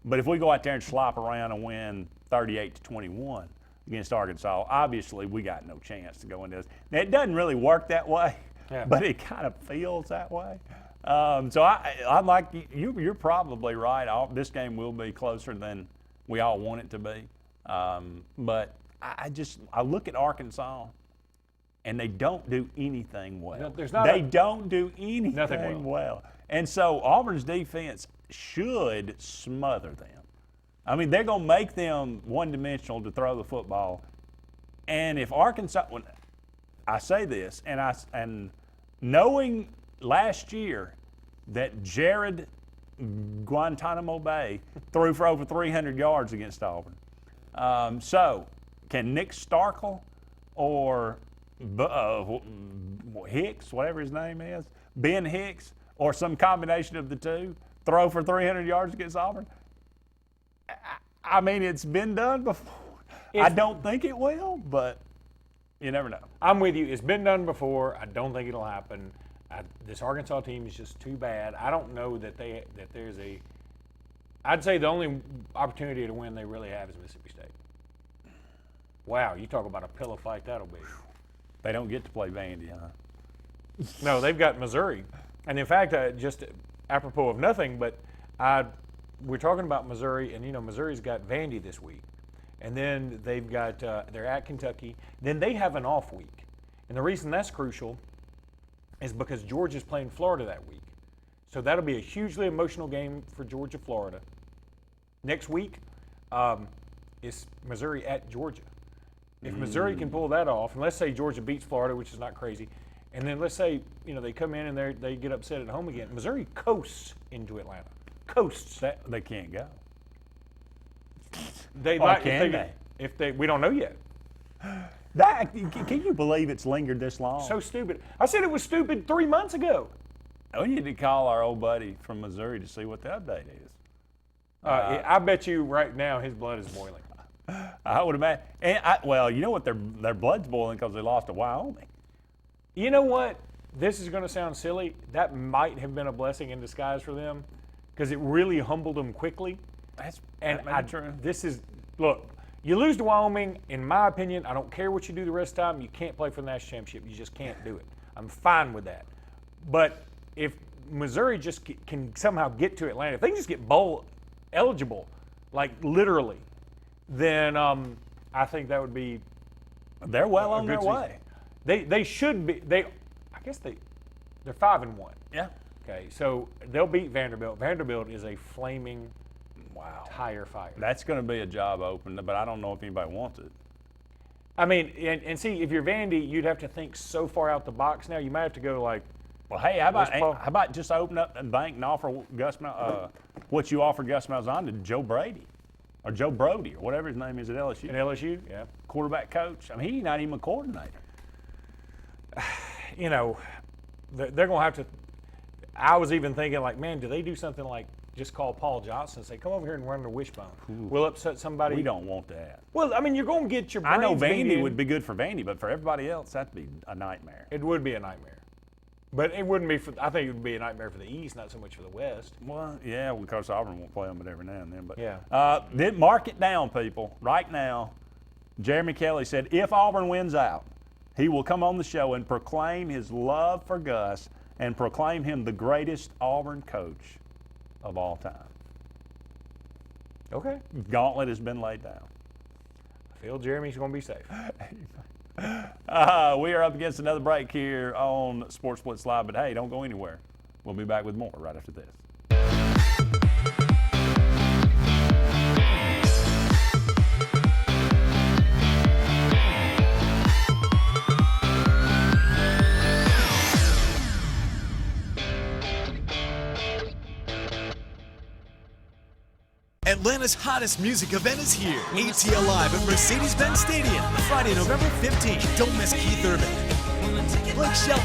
But if we go out there and slop around and win 38-21 against Arkansas, obviously we got no chance to go into this. Now, it doesn't really work that way, but it kind of feels that way. So I'm like, you're probably right. This game will be closer than we all want it to be. But I look at Arkansas, and they don't do anything well. They don't do anything well. And so Auburn's defense should smother them. I mean, they're going to make them one-dimensional to throw the football. And if Arkansas, I say this, and knowing last year that Jared Guantanamo Bay threw for over 300 yards against Auburn. So can Nick Starkel or Hicks, whatever his name is, Ben Hicks, or some combination of the two, throw for 300 yards against Auburn? I mean, it's been done before. I don't think it will, but you never know. I'm with you. It's been done before. I don't think it'll happen. This Arkansas team is just too bad. I don't know that there's a. I'd say the only opportunity to win they really have is Mississippi State. Wow, you talk about a pillow fight that'll be. They don't get to play Vandy, huh? No, they've got Missouri. And in fact, just apropos of nothing, but we're talking about Missouri, and Missouri's got Vandy this week. And then they've got, they're at Kentucky. Then they have an off week. And the reason that's crucial is because Georgia's playing Florida that week. So that'll be a hugely emotional game for Georgia-Florida. Next week is Missouri at Georgia. If Missouri can pull that off, and let's say Georgia beats Florida, which is not crazy, and then let's say they come in and they get upset at home again, Missouri coasts into Atlanta. Coasts. They can't go. They Or might, can if they we don't know yet. Can you believe it's lingered this long? So stupid. I said it was stupid 3 months ago. We need to call our old buddy from Missouri to see what the update is. I bet you right now his blood is boiling. I would imagine. And well, you know what? Their blood's boiling because they lost to Wyoming. You know what? This is going to sound silly. That might have been a blessing in disguise for them because it really humbled them quickly. That's true. Look, you lose to Wyoming, in my opinion, I don't care what you do the rest of the time, you can't play for the national championship. You just can't do it. I'm fine with that. But if Missouri just can somehow get to Atlanta, if they can just get bowl eligible, like literally, then I think that would be. They're well on their way. They should be. I guess they're 5-1. Yeah. Okay, so they'll beat Vanderbilt. Vanderbilt is a flaming tire fire. That's going to be a job open, but I don't know if anybody wants it. I mean, and see, if you're Vandy, you'd have to think so far out the box now. You might have to go like. Well, hey, how about just open up the bank and offer what you offer Gus Malzahn to Joe Brady or Joe Brody or whatever his name is at LSU? At LSU, yeah. Quarterback coach. I mean, he's not even a coordinator. They're going to have to. I was even thinking, like, man, do they do something like just call Paul Johnson and say, come over here and run the wishbone? We'll upset somebody. We don't want that. Well, I mean, you're going to get your brains I know Vandy beaten. would be good for Vandy, but for everybody else, that'd be a nightmare. It would be a nightmare. But it wouldn't be I think it would be a nightmare for the East, not so much for the West. Well, yeah, because Auburn won't play them, but every now and then. But yeah. Then mark it down, people. Right now, Jeremy Kelly said if Auburn wins out, he will come on the show and proclaim his love for Gus and proclaim him the greatest Auburn coach of all time. Okay. Gauntlet has been laid down. I feel Jeremy's going to be safe. We are up against another break here on Sports Blitz Live, but hey, don't go anywhere. We'll be back with more right after this. Atlanta's hottest music event is here. ATL Live at Mercedes-Benz Stadium, Friday, November 15th. Don't miss Keith Urban, Blake Shelton,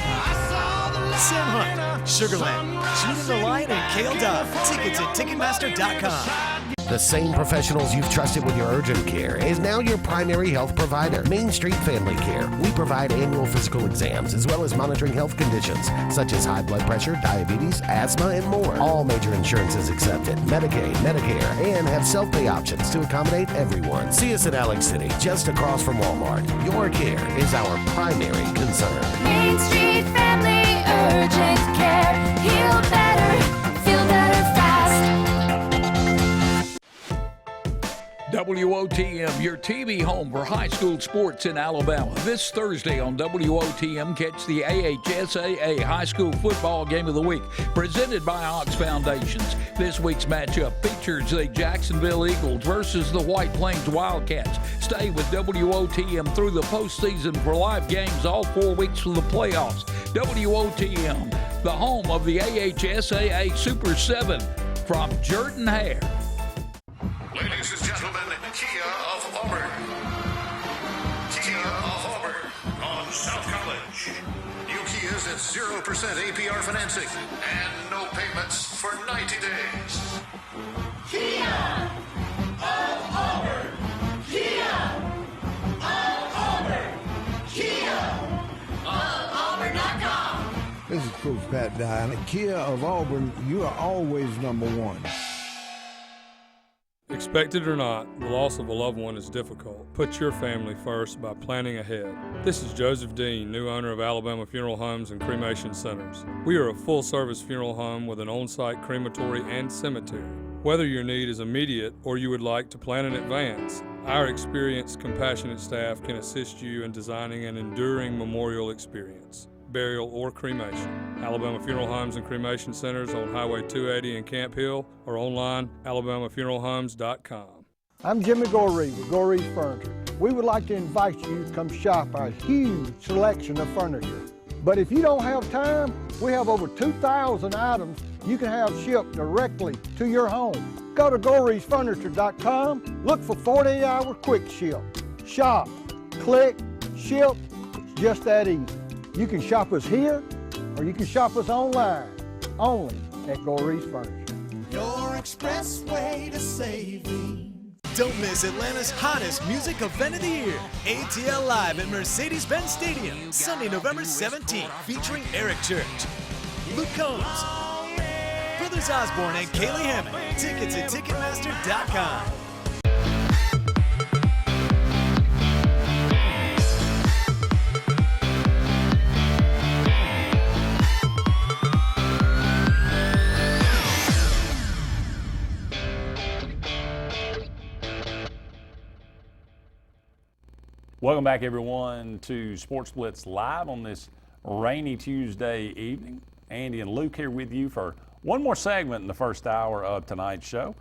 Sam Hunt, Sugarland, Judah the Lion, and Kale Dove. Tickets at Ticketmaster.com. The same professionals you've trusted with your urgent care is now your primary health provider, Main Street Family Care. We provide annual physical exams as well as monitoring health conditions such as high blood pressure, diabetes, asthma, and more. All major insurances accepted, Medicaid, Medicare, and have self-pay options to accommodate everyone. See us in Alex City, just across from Walmart. Your care is our primary concern. Main Street Family Urgent Care. Heal better, feel better fast. WOTM, your TV home for high school sports in Alabama. This Thursday on WOTM, catch the AHSAA High School Football Game of the Week, presented by Ox Foundations. This week's matchup features the Jacksonville Eagles versus the White Plains Wildcats. Stay with WOTM through the postseason for live games all 4 weeks for the playoffs. WOTM, the home of the AHSAA Super 7, from Jordan Hare. Ladies and gentlemen, Kia of Auburn. Kia of Auburn on South College. New Kia offers at 0% APR financing and no payments for 90 days. Kia of Auburn. Kia of Auburn. Kia of Auburn.com. This is Coach Pat Dye. At Kia of Auburn, you are always number one. Expect it or not, the loss of a loved one is difficult. Put your family first by planning ahead. This is Joseph Dean, new owner of Alabama Funeral Homes and Cremation Centers. We are a full-service funeral home with an on-site crematory and cemetery. Whether your need is immediate or you would like to plan in advance, our experienced, compassionate staff can assist you in designing an enduring memorial experience, burial, or cremation. Alabama Funeral Homes and Cremation Centers on Highway 280 in Camp Hill or online, alabamafuneralhomes.com. I'm Jimmy Goree with Goree's Furniture. We would like to invite you to come shop our huge selection of furniture. But if you don't have time, we have over 2,000 items you can have shipped directly to your home. Go to goreesfurniture.com, look for 48-hour quick ship. Shop, click, ship, it's just that easy. You can shop us here, or you can shop us online, only at Goree's Furniture. Your expressway to saving. Don't miss Atlanta's hottest music event of the year, ATL Live at Mercedes-Benz Stadium, Sunday, November 17th, featuring Eric Church, Luke Combs, Brothers Osborne, and Kaylee Hammond. Tickets at Ticketmaster.com. Welcome back, everyone, to Sports Blitz Live on this rainy Tuesday evening. Andy and Luke here with you for one more segment in the first hour of tonight's show.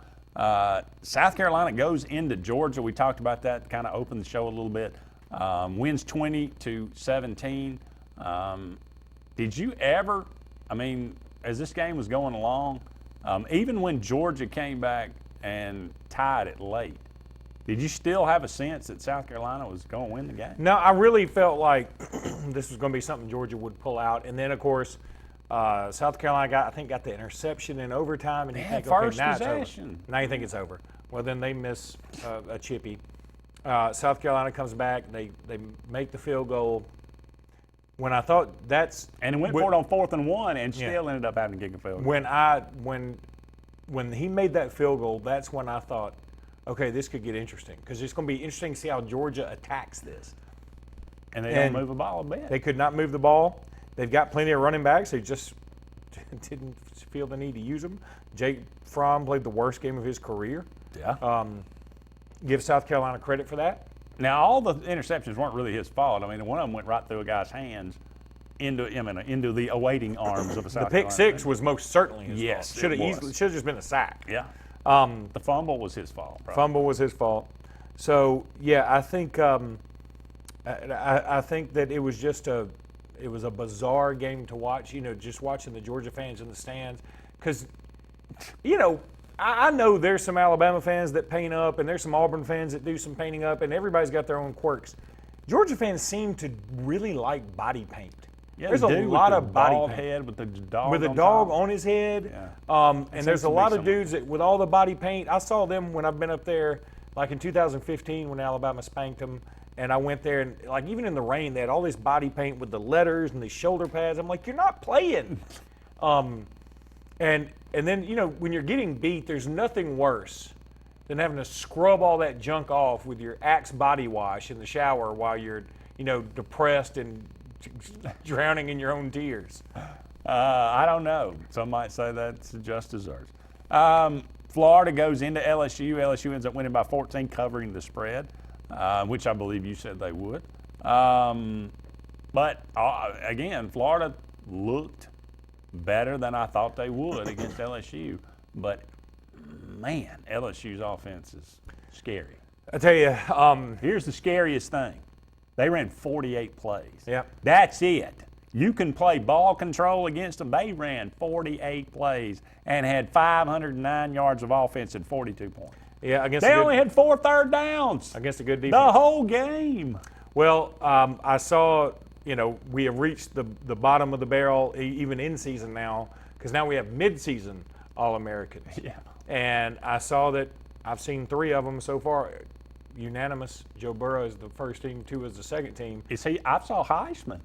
South Carolina goes into Georgia. We talked about that, kind of opened the show a little bit. Wins 20-17. Did you ever, I mean, as this game was going along, even when Georgia came back and tied it late, did you still have a sense that South Carolina was going to win the game? No, I really felt like this was going to be something Georgia would pull out. And then, of course, South Carolina got the interception in overtime. And you think, okay, now it's over. Now you think it's over. Well, then they miss a chippy. South Carolina comes back. They make the field goal. When I thought that's – and it went for it on 4th and 1 and still ended up having to kick a field goal. When he made that field goal, that's when I thought, okay, this could get interesting because it's going to be interesting to see how Georgia attacks this. And they don't move the ball a bit. They could not move the ball. They've got plenty of running backs. They just didn't feel the need to use them. Jake Fromm played the worst game of his career. Yeah. Give South Carolina credit for that. Now, all the interceptions weren't really his fault. I mean, one of them went right through a guy's hands into the awaiting arms of a South Carolina. The pick six was most certainly his fault. Yes, should have just been a sack. Yeah. The fumble was his fault. Probably. Fumble was his fault. So yeah, I think I think that it was a bizarre game to watch. You know, just watching the Georgia fans in the stands, because you know I know there's some Alabama fans that paint up, and there's some Auburn fans that do some painting up, and everybody's got their own quirks. Georgia fans seem to really like body paint. Yeah, there's a lot of body paint. Head with the dog with a dog on his head. Yeah. And there's a lot of dudes that with all the body paint. I saw them when I've been up there, like in 2015 when Alabama spanked them. And I went there and like even in the rain, they had all this body paint with the letters and the shoulder pads. I'm like, you're not playing. And then you know when you're getting beat, there's nothing worse than having to scrub all that junk off with your Axe body wash in the shower while you're depressed and drowning in your own tears. I don't know. Some might say that's just deserves. Florida goes into LSU. LSU ends up winning by 14, covering the spread, which I believe you said they would. But again, Florida looked better than I thought they would against LSU. But man, LSU's offense is scary. I tell you, here's the scariest thing. They ran 48 plays. Yep. That's it. You can play ball control against them. They ran 48 plays and had 509 yards of offense and 42 points. Yeah, they only had 4 third downs against a good defense the whole game. Well, I saw we have reached the bottom of the barrel even in season now, because now we have mid-season All-Americans. Yeah. And I saw that I've seen 3 of them so far. Unanimous. Joe Burrow is the first team, Tua is the second team. Is he? I saw Heisman.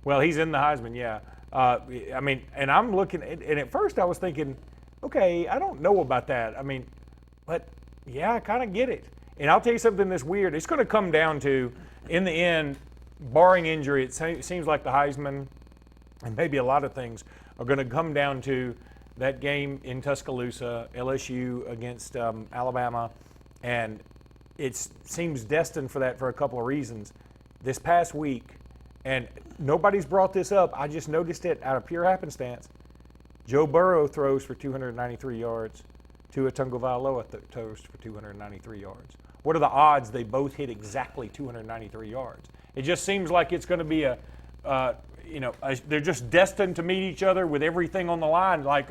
Well, he's in the Heisman, yeah. And I'm looking, and at first I was thinking, okay, I don't know about that. But yeah, I kind of get it. And I'll tell you something that's weird. It's going to come down to, in the end, barring injury, it seems like the Heisman and maybe a lot of things are going to come down to that game in Tuscaloosa, LSU against Alabama, and it seems destined for that for a couple of reasons. This past week, and nobody's brought this up, I just noticed it out of pure happenstance, Joe Burrow throws for 293 yards, Tua Tagovailoa throws for 293 yards. What are the odds they both hit exactly 293 yards? It just seems like it's going to be they're just destined to meet each other with everything on the line, like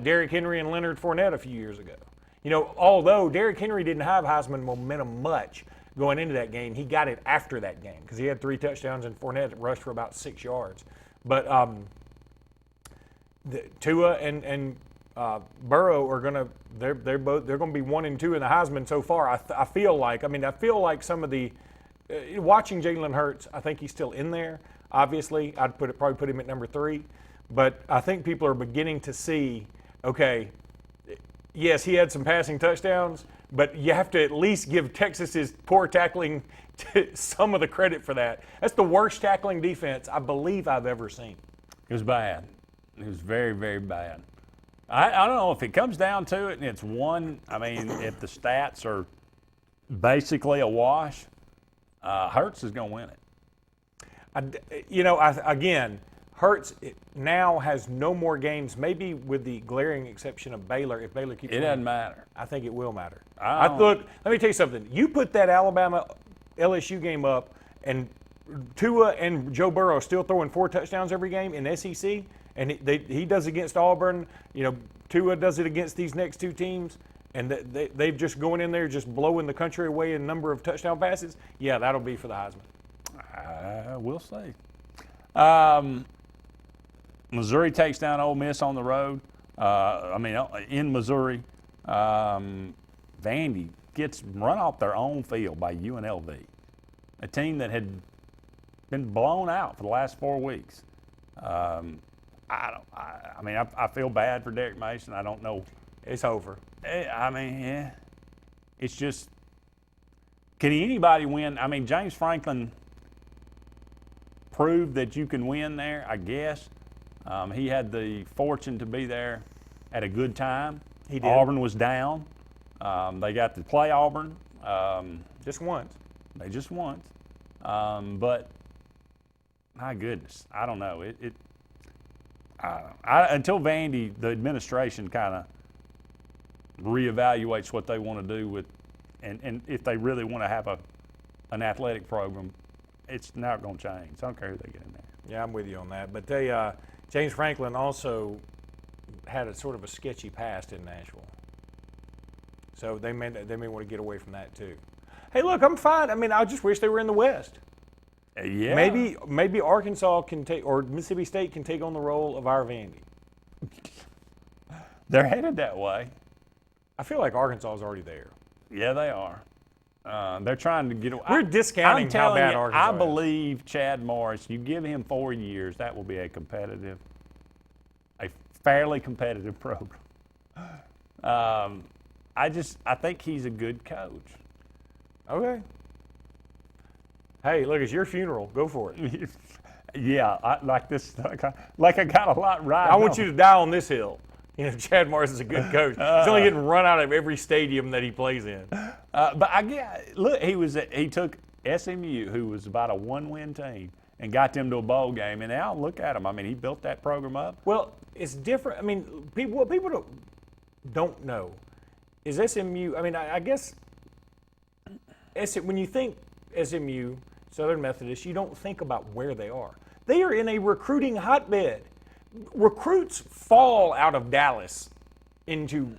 Derrick Henry and Leonard Fournette a few years ago. Although Derrick Henry didn't have Heisman momentum much going into that game, he got it after that game because he had 3 touchdowns and Fournette rushed for about 6 yards. But Tua and Burrow are they're going to be 1 and 2 in the Heisman so far. I feel like some of the watching Jalen Hurts, I think he's still in there. Obviously, I'd probably put him at number 3, but I think people are beginning to see, okay, yes, he had some passing touchdowns, but you have to at least give Texas's poor tackling some of the credit for that. That's the worst tackling defense I believe I've ever seen. It was bad. It was very, very bad. I don't know if it comes down to it and it's one. If the stats are basically a wash, Hurts is going to win it. Again, Hurts now has no more games, maybe with the glaring exception of Baylor. If Baylor keeps winning, it doesn't matter. I think it will matter. Let me tell you something. You put that Alabama LSU game up, and Tua and Joe Burrow are still throwing 4 touchdowns every game in SEC, and he does against Auburn. Tua does it against these next 2 teams, and they've just going in there just blowing the country away in number of touchdown passes. Yeah, that'll be for the Heisman. We'll see. Missouri takes down Ole Miss on the road. In Missouri. Vandy gets run off their own field by UNLV, a team that had been blown out for the last 4 weeks. I feel bad for Derek Mason. I don't know. It's over. Yeah. It's just, can anybody win? James Franklin proved that you can win there, I guess. He had the fortune to be there at a good time. He did. Auburn was down. They got to play Auburn. Just once. Just once. But my goodness, I don't know. Until Vandy, the administration kind of reevaluates what they want to do with, and if they really want to have an athletic program, it's not going to change. I don't care who they get in there. Yeah, I'm with you on that. But James Franklin also had a sort of a sketchy past in Nashville, so they may want to get away from that too. Hey, look, I'm fine. I just wish they were in the West. Yeah. Maybe Arkansas can take, or Mississippi State can take on the role of our Vandy. They're headed that way. I feel like Arkansas is already there. Yeah, they are. They're trying to get away. We're discounting how bad Arkansas is. I believe Chad Morris, you give him 4 years, that will be a fairly competitive program. I think he's a good coach. Okay. Hey, look, it's your funeral. Go for it. Yeah, I got a lot right. I want you to die on this hill. Chad Morris is a good coach. He's only getting run out of every stadium that he plays in. But look, he took SMU, who was about a 1-win team, and got them to a bowl game. And now look at him. He built that program up. Well, it's different. What people don't know is SMU. I guess when you think SMU, Southern Methodist, you don't think about where they are. They are in a recruiting hotbed. Recruits fall out of Dallas into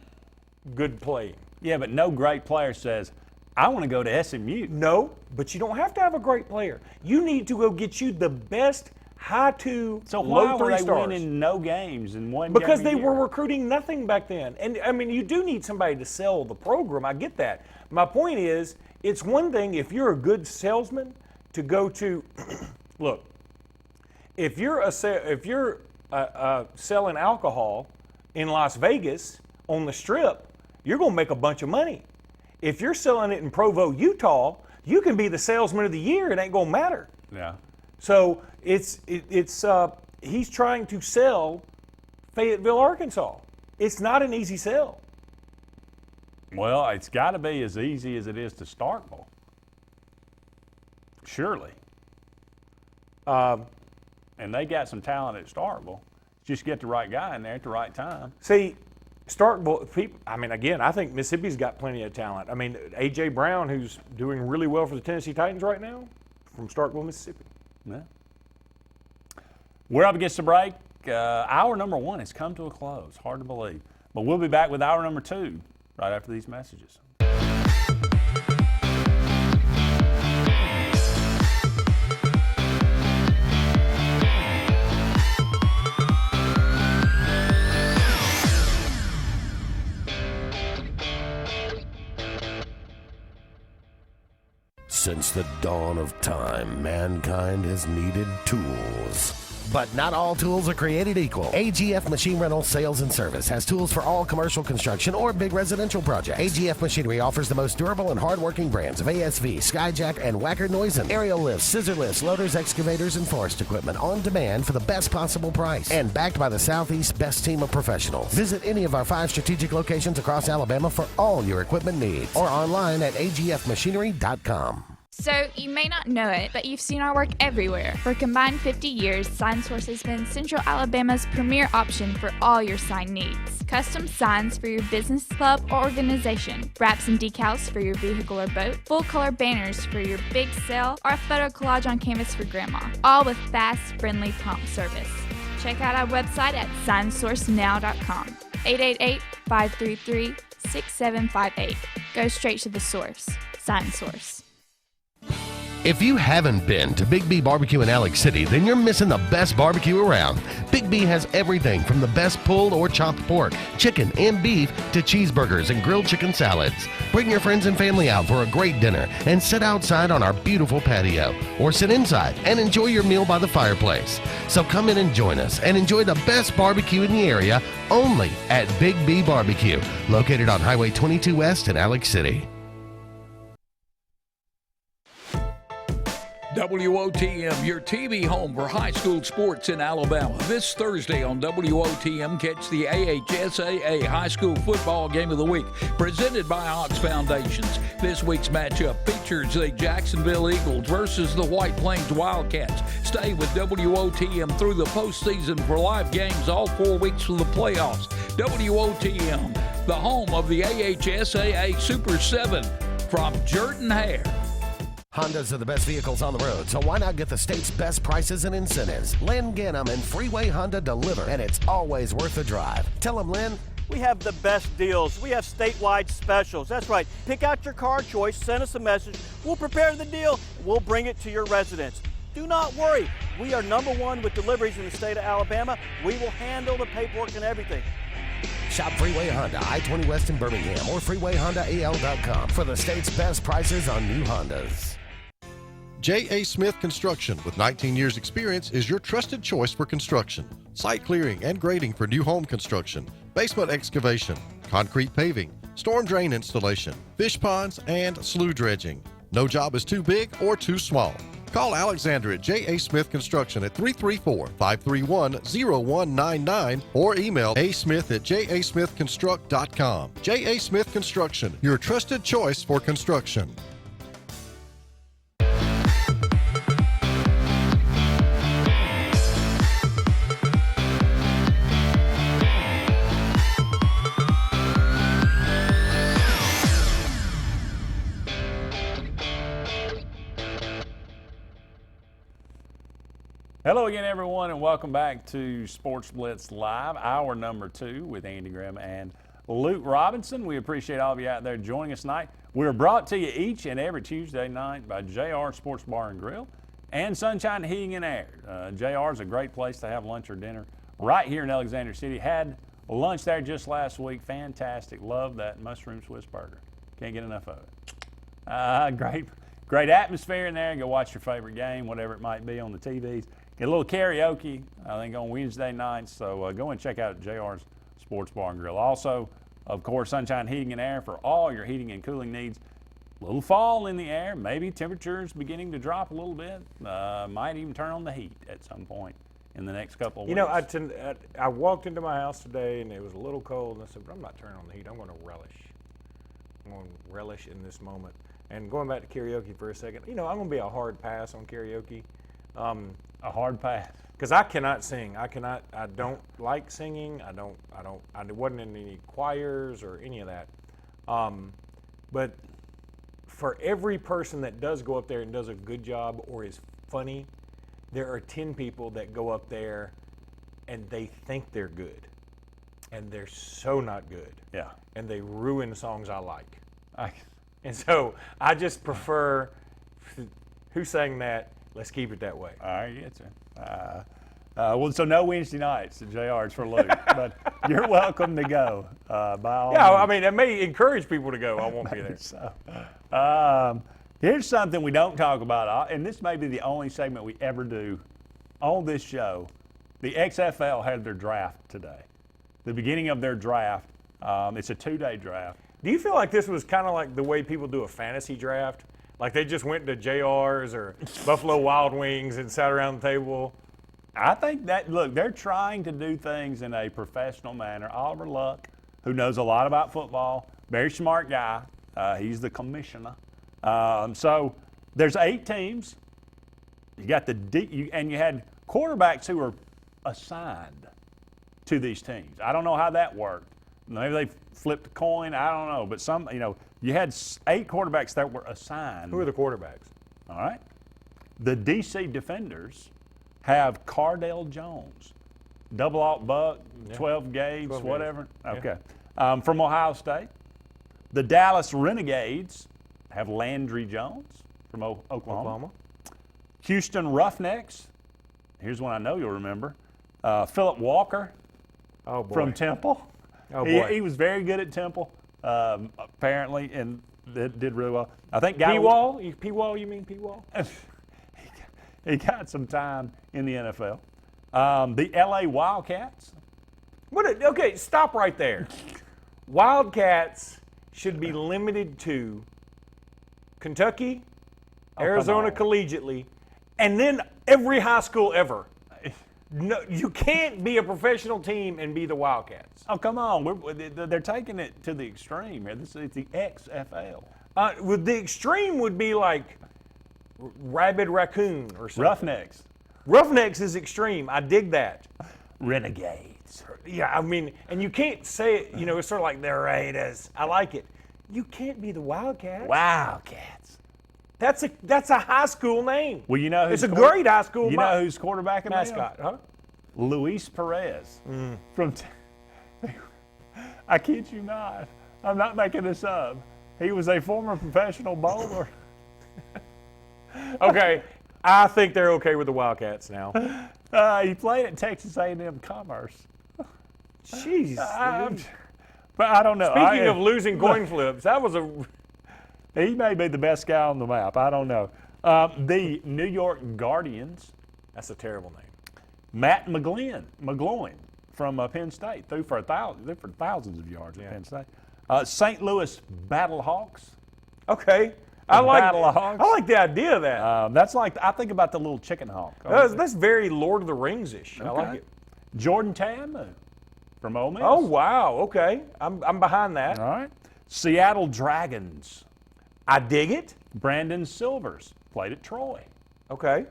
good playing. Yeah, but no great player says, I want to go to SMU. No, but you don't have to have a great player. You need to go get you the best high two, So why low were three they stars. winning no games in one Because game they a year? were recruiting nothing back then. And I mean, you do need somebody to sell the program. I get that. My point is, it's one thing if you're a good salesman to go to, look, if you're selling alcohol in Las Vegas on the Strip, you're going to make a bunch of money. If you're selling it in Provo, Utah, you can be the salesman of the year. It ain't going to matter. Yeah. So he's trying to sell Fayetteville, Arkansas. It's not an easy sell. Well, it's got to be as easy as it is to Starkville. Surely. And they got some talent at Starkville. Just get the right guy in there at the right time. See, Starkville, people, I mean, again, I think Mississippi's got plenty of talent. I mean, A.J. Brown, who's doing really well for the Tennessee Titans right now, from Starkville, Mississippi. Yeah. We're up against the break. Hour number 1 has come to a close. Hard to believe. But we'll be back with hour number 2 right after these messages. Since the dawn of time, mankind has needed tools. But not all tools are created equal. AGF Machine Rental Sales and Service has tools for all commercial construction or big residential projects. AGF Machinery offers the most durable and hardworking brands of ASV, Skyjack, and Wacker Neuson. Aerial lifts, scissor lifts, loaders, excavators, and forest equipment on demand for the best possible price. And backed by the Southeast's best team of professionals. Visit any of our 5 strategic locations across Alabama for all your equipment needs. Or online at agfmachinery.com. So, you may not know it, but you've seen our work everywhere. For a combined 50 years, SignSource has been Central Alabama's premier option for all your sign needs. Custom signs for your business, club, or organization. Wraps and decals for your vehicle or boat. Full-color banners for your big sale, or a photo collage on canvas for grandma. All with fast, friendly, prompt service. Check out our website at signsourcenow.com. 888-533-6758. Go straight to the source. SignSource. If you haven't been to Big B Barbecue in Alex City, then you're missing the best barbecue around. Big B has everything from the best pulled or chopped pork, chicken, and beef to cheeseburgers and grilled chicken salads. Bring your friends and family out for a great dinner and sit outside on our beautiful patio or sit inside and enjoy your meal by the fireplace. So come in and join us and enjoy the best barbecue in the area only at Big B Barbecue, located on Highway 22 West in Alex City. WOTM, your TV home for high school sports in Alabama. This Thursday on WOTM, catch the AHSAA High School Football Game of the Week, presented by Ox Foundations. This week's matchup features the Jacksonville Eagles versus the White Plains Wildcats. Stay with WOTM through the postseason for live games all 4 weeks for the playoffs. WOTM, the home of the AHSAA Super 7 from Jordan-Hare. Hondas are the best vehicles on the road, so why not get the state's best prices and incentives? Lynn Gannum and Freeway Honda deliver, and it's always worth the drive. Tell them, Lynn. We have the best deals. We have statewide specials. That's right. Pick out your car choice, send us a message. We'll prepare the deal. We'll bring it to your residence. Do not worry. We are #1 with deliveries in the state of Alabama. We will handle the paperwork and everything. Shop Freeway Honda, I-20 West in Birmingham, or freewayhondaal.com for the state's best prices on new Hondas. J.A. Smith Construction, with 19 years experience, is your trusted choice for construction. Site clearing and grading for new home construction, basement excavation, concrete paving, storm drain installation, fish ponds, and slough dredging. No job is too big or too small. Call Alexander at J.A. Smith Construction at 334-531-0199 or email asmith@jasmithconstruct.com. J.A. Smith Construction, your trusted choice for construction. Hello again, everyone, and welcome back to Sports Blitz Live, hour number 2 with Andy Grimm and Luke Robinson. We appreciate all of you out there joining us tonight. We're brought to you each and every Tuesday night by JR Sports Bar and Grill and Sunshine Heating and Air. JR is a great place to have lunch or dinner right here in Alexander City. Had lunch there just last week. Fantastic. Love that mushroom Swiss burger. Can't get enough of it. Great atmosphere in there. Go watch your favorite game, whatever it might be on the TVs. Get a little karaoke, I think, on Wednesday nights. So go and check out JR's Sports Bar and Grill. Also, of course, Sunshine Heating and Air for all your heating and cooling needs. A little fall in the air. Maybe temperatures beginning to drop a little bit. Might even turn on the heat at some point in the next couple of weeks. You know, I walked into my house today and it was a little cold, and I said, but I'm not turning on the heat. I'm going to relish. I'm going to relish in this moment. And going back to karaoke for a second, you know, I'm going to be a hard pass on karaoke. A hard pass? Because I cannot sing. I don't like singing. I wasn't in any choirs or any of that. But for every person that does go up there and does a good job or is funny, there are 10 people that go up there and they think they're good. And they're so not good. Yeah. And they ruin songs I like. And so I just prefer, who sang that? Let's keep it that way. I get you. Well, so no Wednesday nights at JR's for Luke, but you're welcome to go. By all means. I mean, it may encourage people to go. I won't be there. So, here's something we don't talk about, and this may be the only segment we ever do on this show. The XFL had their draft today. The beginning of their draft. It's a 2-day draft. Do you feel like this was kind of like the way people do a fantasy draft? Like they just went to JR's or Buffalo Wild Wings and sat around the table? I think that, look, they're trying to do things in a professional manner. Oliver Luck, who knows a lot about football, very smart guy. He's the commissioner. So there's 8 teams. You got and you had quarterbacks who were assigned to these teams. I don't know how that worked. Maybe they flipped a coin. I don't know. But you had 8 quarterbacks that were assigned. Who are the quarterbacks? All right. The DC Defenders have Cardale Jones, double alt buck, 12 gauge, 12 whatever. Gauge. Okay. Yeah. From Ohio State. The Dallas Renegades have Landry Jones from Oklahoma. Houston Roughnecks. Here's one I know you'll remember. Philip Walker from Temple. Oh, boy. He was very good at Temple, apparently, and did really well. I think P-Wall? P-Wall, you mean P-Wall? He got some time in the NFL. The LA Wildcats. Okay, stop right there. Wildcats should be limited to Kentucky, Arizona collegiately, and then every high school ever. No, you can't be a professional team and be the Wildcats. Oh, come on. They're taking it to the extreme here. This is the XFL. The extreme would be like Rabid Raccoon or something. Roughnecks. Roughnecks is extreme. I dig that. Renegades. Yeah, I mean, and you can't say it, it's sort of like the Raiders. I like it. You can't be the Wildcats. Wildcats. That's a high school name. Well, you know it's a great high school. You know who's quarterbacking mascot, huh? Luis Perez from. I kid you not. I'm not making this up. He was a former professional bowler. Okay, I think they're okay with the Wildcats now. He played at Texas A&M Commerce. Jeez. But I don't know. Speaking of losing coin flips, that was He may be the best guy on the map. I don't know. The New York Guardians. That's a terrible name. Matt McGloin from Penn State threw for thousands of yards at Penn State. St. Louis Battlehawks. Okay. I like the idea of that. That's like, I think about the little chicken hawk. That's very Lord of the Rings-ish. Okay. I like it. Jordan Tamu from Ole Miss. Oh, wow. Okay. I'm behind that. All right. Seattle Dragons. I dig it. Brandon Silvers played at Troy. Okay.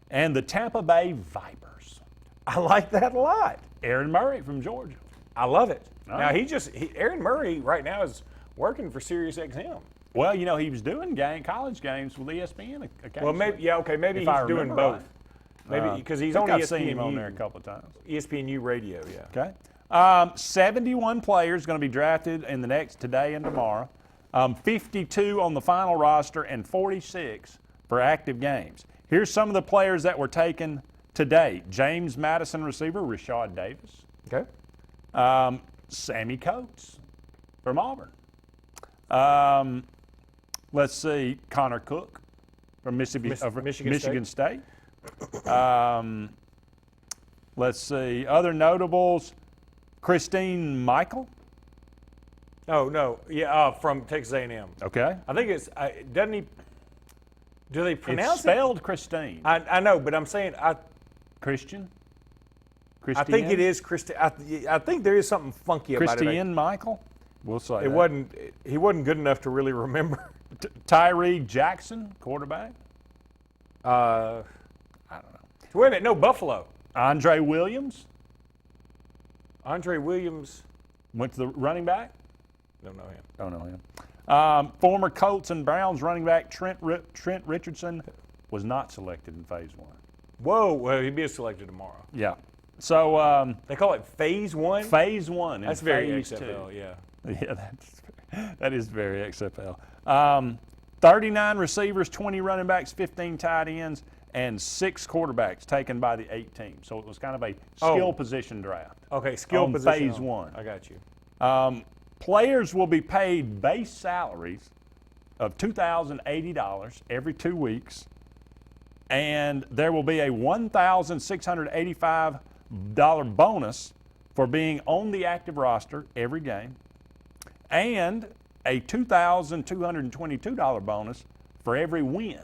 And the Tampa Bay Vipers. I like that a lot. Aaron Murray from Georgia. I love it. All now, right. Aaron Murray right now is working for SiriusXM. Well, he was doing college games with ESPN occasionally. Well, maybe he's doing both. Maybe because he's on ESPN. I've seen him on there a couple of times. ESPNU radio, yeah. Okay. 71 players going to be drafted in the next today and tomorrow. 52 on the final roster and 46 for active games. Here's some of the players that were taken today. James Madison receiver Rashad Davis. Okay. Sammy Coates from Auburn. Let's see, Connor Cook from Michigan State. Let's see, other notables, Christine Michael. Oh, no. Yeah, from Texas A&M. Okay. I think it's, doesn't he, do they pronounce It's spelled Christine. I know, but I'm saying, Christian? I think it is Christian. I think there is something funky about it. Christian Michael? We'll say He wasn't good enough to really remember. Tyree Jackson, quarterback. I don't know. Wait a minute, no, Buffalo. Andre Williams. Andre Williams. Went to the running back. Don't know him. Don't know him. Former Colts and Browns running back Trent Richardson was not selected in Phase 1. Whoa, well, he'd be selected tomorrow. Yeah. So they call it Phase 1? Phase 1. That's very Phase XFL, 2. yeah. Yeah, that is very XFL. 39 receivers, 20 running backs, 15 tight ends, and 6 quarterbacks taken by the 8 teams. So it was kind of a skill position draft. Okay, skill position. Phase 1. I got you. Players will be paid base salaries of $2,080 every 2 weeks, and there will be a $1,685 bonus for being on the active roster every game, and a $2,222 bonus for every win.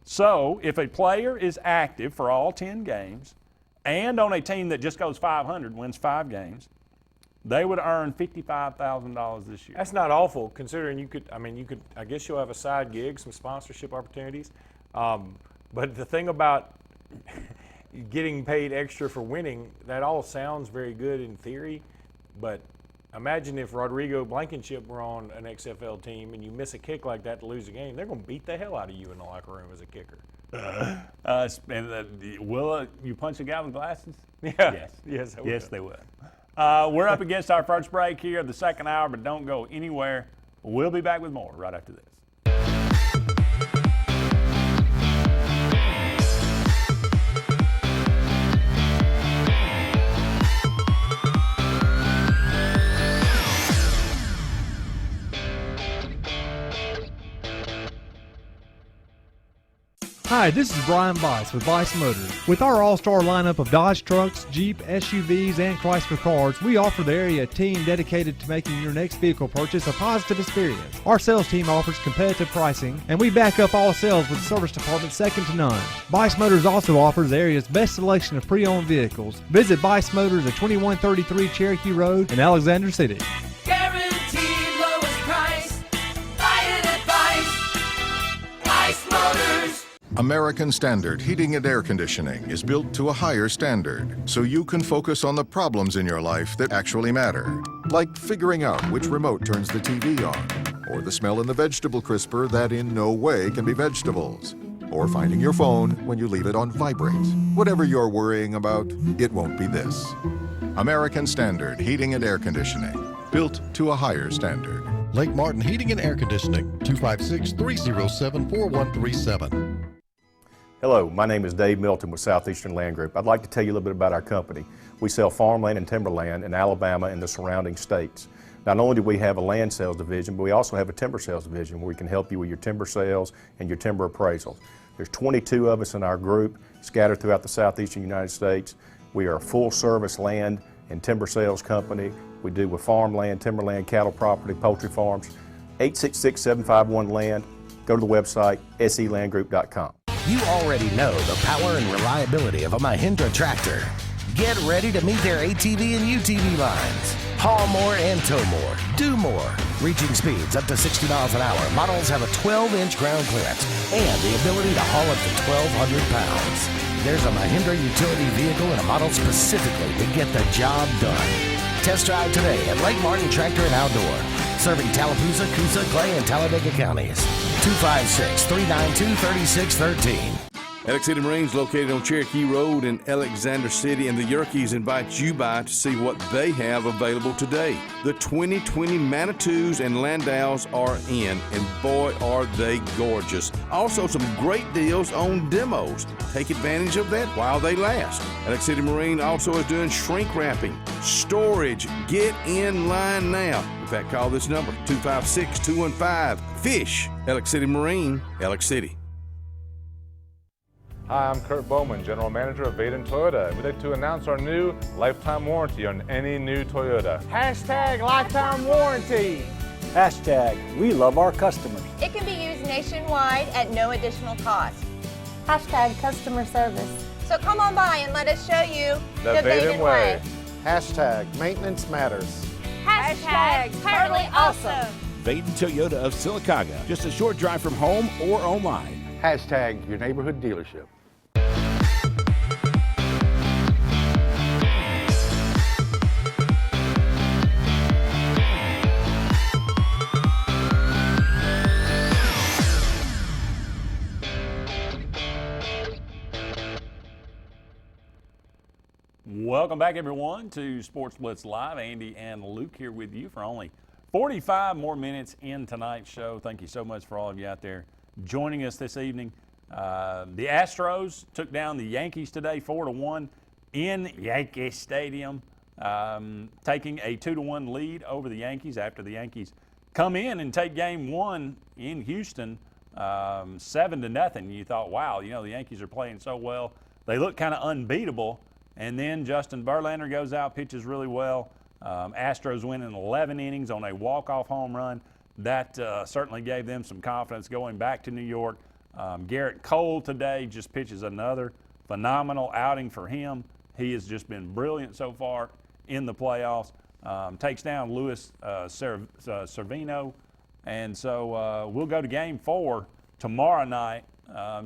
So if a player is active for all 10 games and on a team that just goes 500, wins 5 games, they would earn $55,000 this year. That's not awful, considering I guess you'll have a side gig, some sponsorship opportunities. But the thing about getting paid extra for winning, that all sounds very good in theory, but imagine if Rodrigo Blankenship were on an XFL team and you miss a kick like that to lose a game, they're going to beat the hell out of you in the locker room as a kicker. Will you punch a guy with glasses? Yeah. Yes, they will. We're up against our first break here of the second hour, but don't go anywhere. We'll be back with more right after this. Hi, this is Brian Bice with Bice Motors. With our all-star lineup of Dodge trucks, Jeep, SUVs, and Chrysler cars, we offer the area a team dedicated to making your next vehicle purchase a positive experience. Our sales team offers competitive pricing, and we back up all sales with a service department second to none. Bice Motors also offers the area's best selection of pre-owned vehicles. Visit Bice Motors at 2133 Cherokee Road in Alexander City. Guaranteed lowest price. Buy it at Bice Motors. American Standard Heating and Air Conditioning is built to a higher standard, so you can focus on the problems in your life that actually matter, like figuring out which remote turns the TV on, or the smell in the vegetable crisper that in no way can be vegetables, or finding your phone when you leave it on vibrate. Whatever you're worrying about, it won't be this. American Standard Heating and Air Conditioning, built to a higher standard. Lake Martin Heating and Air Conditioning, 256-307-4137. Hello, my name is Dave Milton with Southeastern Land Group. I'd like to tell you a little bit about our company. We sell farmland and timberland in Alabama and the surrounding states. Not only do we have a land sales division, but we also have a timber sales division where we can help you with your timber sales and your timber appraisals. There's 22 of us in our group scattered throughout the southeastern United States. We are a full-service land and timber sales company. We do with farmland, timberland, cattle property, poultry farms. 866-751-LAND. Go to the website, selandgroup.com. You already know the power and reliability of a Mahindra tractor. Get ready to meet their ATV and UTV lines. Haul more and tow more. Do more. Reaching speeds up to 60 miles an hour. Models have a 12-inch ground clearance and the ability to haul up to 1,200 pounds. There's a Mahindra utility vehicle and a model specifically to get the job done. Test drive today at Lake Martin Tractor and Outdoor. Serving Tallapoosa, Coosa, Clay, and Talladega counties. 256-392-3613. Alex City Marine's located on Cherokee Road in Alexander City, and the Yerkes invite you by to see what they have available today. The 2020 Manitous and Landaus are in, and boy, are they gorgeous. Also, some great deals on demos. Take advantage of that while they last. Alex City Marine also is doing shrink wrapping, storage. Get in line now. In fact, call this number, 256-215-FISH. Alex City Marine, Alex City. Hi, I'm Kurt Bowman, General Manager of Vaden Toyota. We'd like to announce our new lifetime warranty on any new Toyota. Hashtag lifetime warranty. Hashtag we love our customers. It can be used nationwide at no additional cost. Hashtag customer service. So come on by and let us show you the Vaden way. Hashtag maintenance matters. Hashtag totally awesome. Vaden Toyota of Sylacauga, just a short drive from home or online. Hashtag your neighborhood dealership. Welcome back, everyone, to Sports Blitz Live. Andy and Luke here with you for only 45 more minutes in tonight's show. Thank you so much for all of you out there joining us this evening. The Astros took down the Yankees today 4-1 in Yankee Stadium, taking a 2-1 lead over the Yankees after the Yankees come in and take game one in Houston 7-0. You thought, wow, you know, the Yankees are playing so well. They look kind of unbeatable. And then Justin Verlander goes out, pitches really well. Astros win in 11 innings on a walk-off home run. That certainly gave them some confidence going back to New York. Garrett Cole today just pitches another phenomenal outing for him. He has just been brilliant so far in the playoffs. Takes down Luis Cervino. And so we'll go to Game 4 tomorrow night,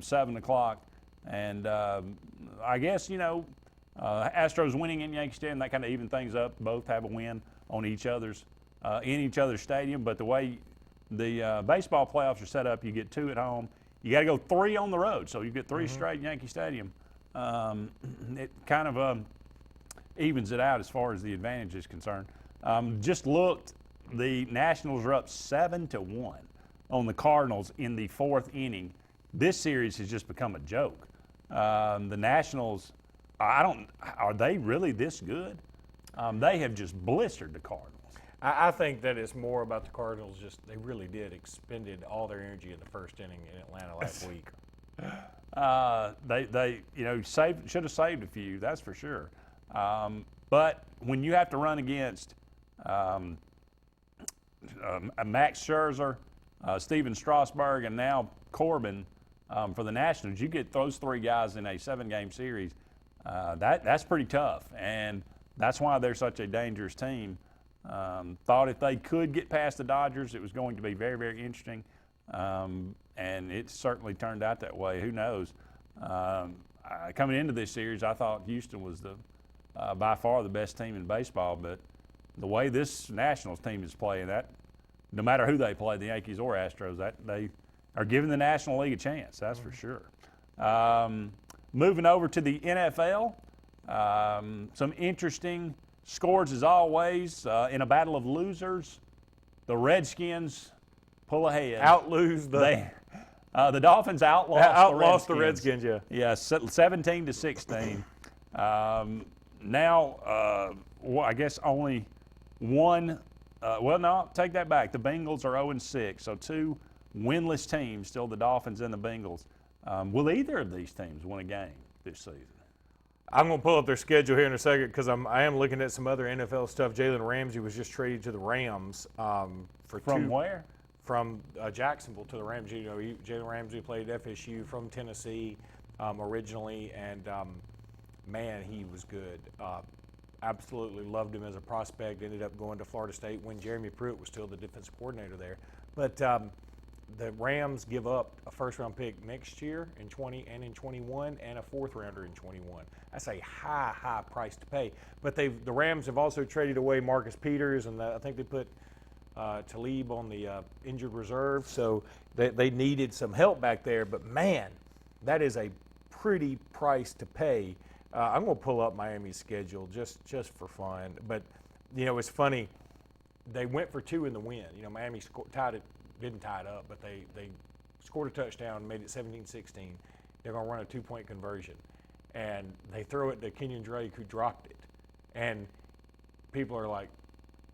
7 o'clock. And I guess, you know, Astros winning in Yankee Stadium, that kind of even things up. Both have a win on each other's in each other's stadium. But the way the baseball playoffs are set up, you get 2 at home. You got to go 3 on the road, so you get 3 straight in Yankee Stadium. It kind of evens it out as far as the advantage is concerned. Just looked, the Nationals are up 7-1 on the Cardinals in the 4th inning. This series has just become a joke. The Nationals, are they really this good? They have just blistered the Cardinals. I think that it's more about the Cardinals. Just they really did expended all their energy in the first inning in Atlanta last week. They you know should have saved a few, that's for sure. But when you have to run against Max Scherzer, Steven Strasburg, and now Corbin for the Nationals, you get those 3 guys in a 7-game series. That's pretty tough, and that's why they're such a dangerous team. Thought if they could get past the Dodgers, it was going to be very, very interesting, and it certainly turned out that way. Who knows? Coming into this series, I thought Houston was by far the best team in baseball, but the way this Nationals team is playing, that no matter who they play, the Yankees or Astros, that they are giving the National League a chance. That's for sure. Moving over to the NFL, some interesting scores as always. In a battle of losers, the Redskins pull ahead. Out-lose the Dolphins outlost the Redskins. Yeah, 17-16. Now, I guess only one. Well, no, take that back. The Bengals are 0-6, so 2 winless teams, still the Dolphins and the Bengals. Will either of these teams win a game this season? I'm going to pull up their schedule here in a second because I am looking at some other NFL stuff. Jalen Ramsey was just traded to the Rams From where? From Jacksonville to the Rams. You know, Jalen Ramsey played at FSU from Tennessee originally, and man, he was good. Absolutely loved him as a prospect. Ended up going to Florida State when Jeremy Pruitt was still the defensive coordinator there. But the Rams give up a first-round pick next year in 20 and in 21, and a 4th-rounder in 21. That's a high price to pay. But the Rams have also traded away Marcus Peters, and I think they put Talib on the injured reserve. So they needed some help back there. But man, that is a pretty price to pay. I'm going to pull up Miami's schedule just for fun. But, it's funny. They went for 2 in the win. Miami didn't tie it up, but they scored a touchdown, made it 17-16. They're going to run a 2-point conversion. And they throw it to Kenyon Drake, who dropped it. And people are like,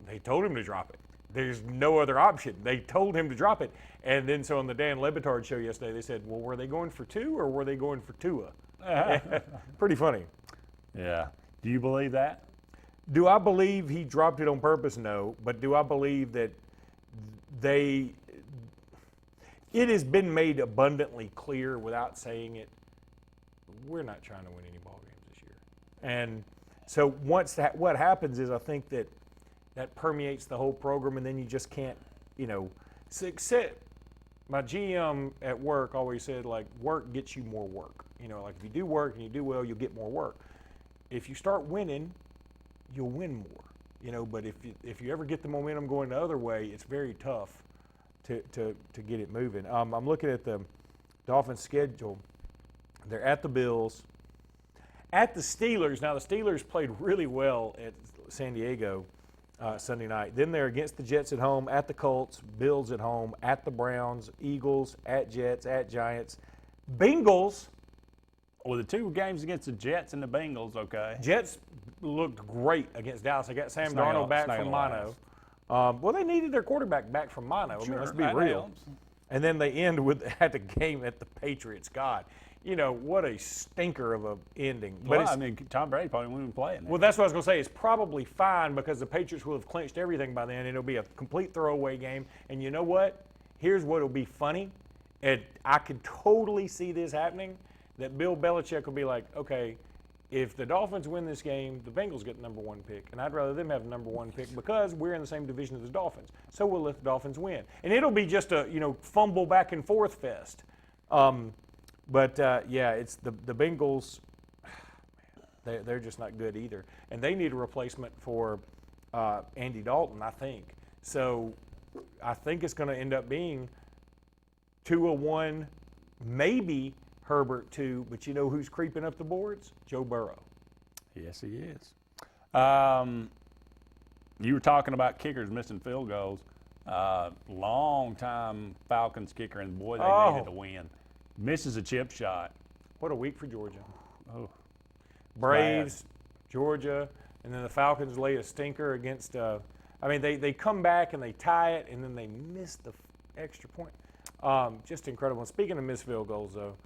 they told him to drop it. There's no other option. They told him to drop it. And then so on the Dan Le Batard show yesterday, they said, well, were they going for 2 or were they going for Tua? Pretty funny. Yeah. Do you believe that? Do I believe he dropped it on purpose? No. But do I believe that it has been made abundantly clear without saying it, we're not trying to win any ball games this year. And so what happens is I think that permeates the whole program, and then you just can't, my GM at work always said, like, work gets you more work. Like if you do work and you do well, you'll get more work. If you start winning, you'll win more. But if you ever get the momentum going the other way, it's very tough to get it moving. I'm looking at the Dolphins' schedule. They're at the Bills, at the Steelers. Now the Steelers played really well at San Diego Sunday night. Then they're against the Jets at home, at the Colts, Bills at home, at the Browns, Eagles, at Jets, at Giants, Bengals. Well, the 2 games against the Jets and the Bengals, okay. Jets looked great against Dallas. They got Sam Darnold back from mono. Well, they needed their quarterback back from mono. Sure, let's be real. Helps. And then they end at the game at the Patriots. God, what a stinker of a ending. But Tom Brady probably wouldn't even play it. Well, that's what I was going to say. It's probably fine because the Patriots will have clinched everything by then. It'll be a complete throwaway game. And you know what? Here's what will be funny. And I could totally see this happening, that Bill Belichick will be like, okay, if the Dolphins win this game, the Bengals get the number 1 pick. And I'd rather them have the number 1 pick because we're in the same division as the Dolphins. So we'll let the Dolphins win. And it'll be just a, fumble back and forth fest. It's the Bengals. They're just not good either, and they need a replacement for Andy Dalton, I think. So I think it's going to end up being 2-1, maybe Herbert 2. But you know who's creeping up the boards? Joe Burrow. Yes, he is. You were talking about kickers missing field goals. Long-time Falcons kicker, and boy, they needed a win. Misses a chip shot. What a week for Georgia. Oh, Braves, Georgia, and then the Falcons lay a stinker against they come back and they tie it, and then they miss the extra point. Just incredible. And speaking of missed field goals, though,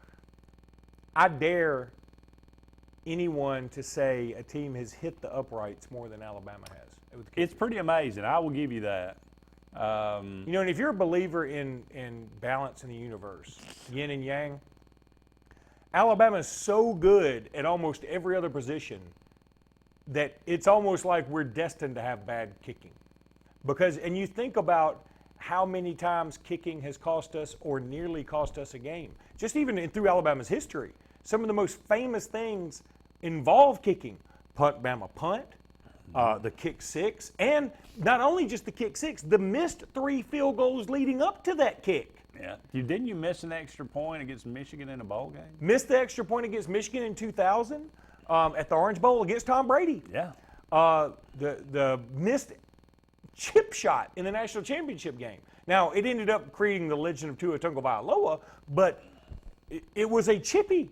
I dare anyone to say a team has hit the uprights more than Alabama has. It's pretty amazing. I will give you that. And if you're a believer in balance in the universe, yin and yang, Alabama is so good at almost every other position that it's almost like we're destined to have bad kicking. And you think about how many times kicking has cost us or nearly cost us a game. Just even through Alabama's history, some of the most famous things involve kicking. Punt, Bama punt. The kick 6, and not only just the kick 6, the missed 3 field goals leading up to that kick. Yeah. Didn't you miss an extra point against Michigan in a bowl game? Missed the extra point against Michigan in 2000 at the Orange Bowl against Tom Brady. Yeah. The missed chip shot in the national championship game. Now, it ended up creating the legend of Tua Tagovailoa, but it was a chippy.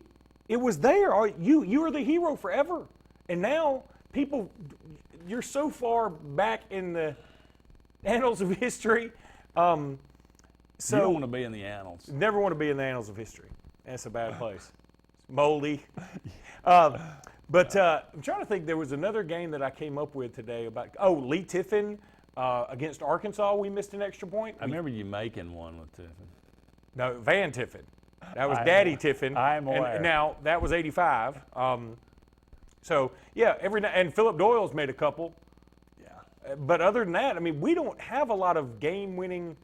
It was there. You are the hero forever. And now people, you're so far back in the annals of history. You don't want to be in the annals. Never want to be in the annals of history. That's a bad place. It's moldy. But I'm trying to think. There was another game that I came up with today about. Lee Tiffin against Arkansas. We missed an extra point. I remember you making one with Tiffin. No, Van Tiffin. That was Daddy Tiffin. I am aware. And now that was 85. So yeah, and Philip Doyle's made a couple. Yeah. But other than that, we don't have a lot of game-winning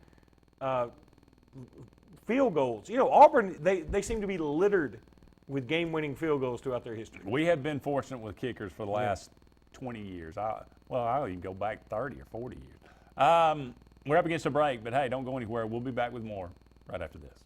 field goals. Auburn, they seem to be littered with game-winning field goals throughout their history. We have been fortunate with kickers for the last 20 years. I'll even go back 30 or 40 years. We're up against a break, but hey, don't go anywhere. We'll be back with more right after this.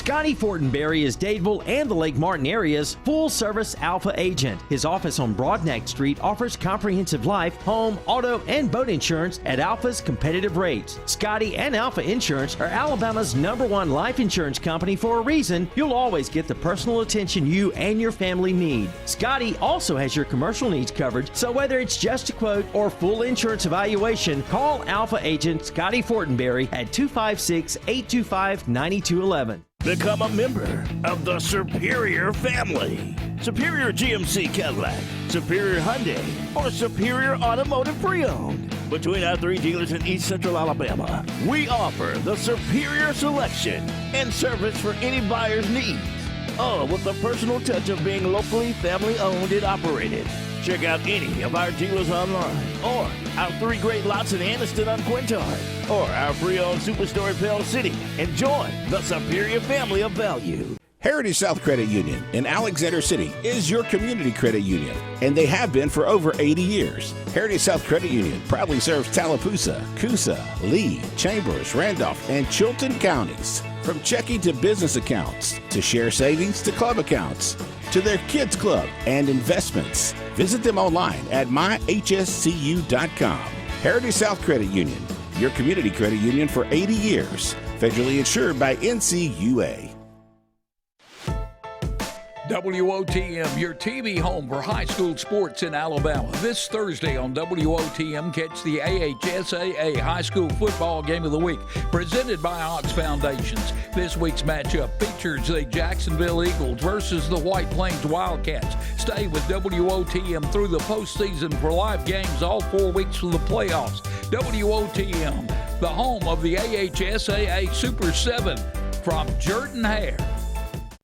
Scotty Fortenberry is Dadeville and the Lake Martin area's full-service Alpha agent. His office on Broadneck Street offers comprehensive life, home, auto, and boat insurance at Alpha's competitive rates. Scotty and Alpha Insurance are Alabama's #1 life insurance company for a reason. You'll always get the personal attention you and your family need. Scotty also has your commercial needs covered, so whether it's just a quote or full insurance evaluation, call Alpha agent Scotty Fortenberry at 256-825-9211. Become a member of the Superior family. Superior GMC Cadillac, Superior Hyundai, or Superior Automotive Pre-Owned. Between our 3 dealers in East Central Alabama, we offer the superior selection and service for any buyer's needs. All with the personal touch of being locally family-owned and operated. Check out any of our dealers online, or our 3 great lots in Anniston on Quintard, or our pre-owned Superstore in Pell City, and join the Superior family of value. Heritage South Credit Union in Alexander City is your community credit union, and they have been for over 80 years. Heritage South Credit Union proudly serves Tallapoosa, Coosa, Lee, Chambers, Randolph, and Chilton counties. From checking to business accounts, to share savings to club accounts, to their kids club and investments. Visit them online at myhscu.com. Heritage South Credit Union, your community credit union for 80 years. Federally insured by NCUA. WOTM, your TV home for high school sports in Alabama. This Thursday on WOTM, catch the AHSAA High School Football Game of the Week, presented by Ox Foundations. This week's matchup features the Jacksonville Eagles versus the White Plains Wildcats. Stay with WOTM through the postseason for live games all 4 weeks for the playoffs. WOTM, the home of the AHSAA Super 7, from Jordan Hare.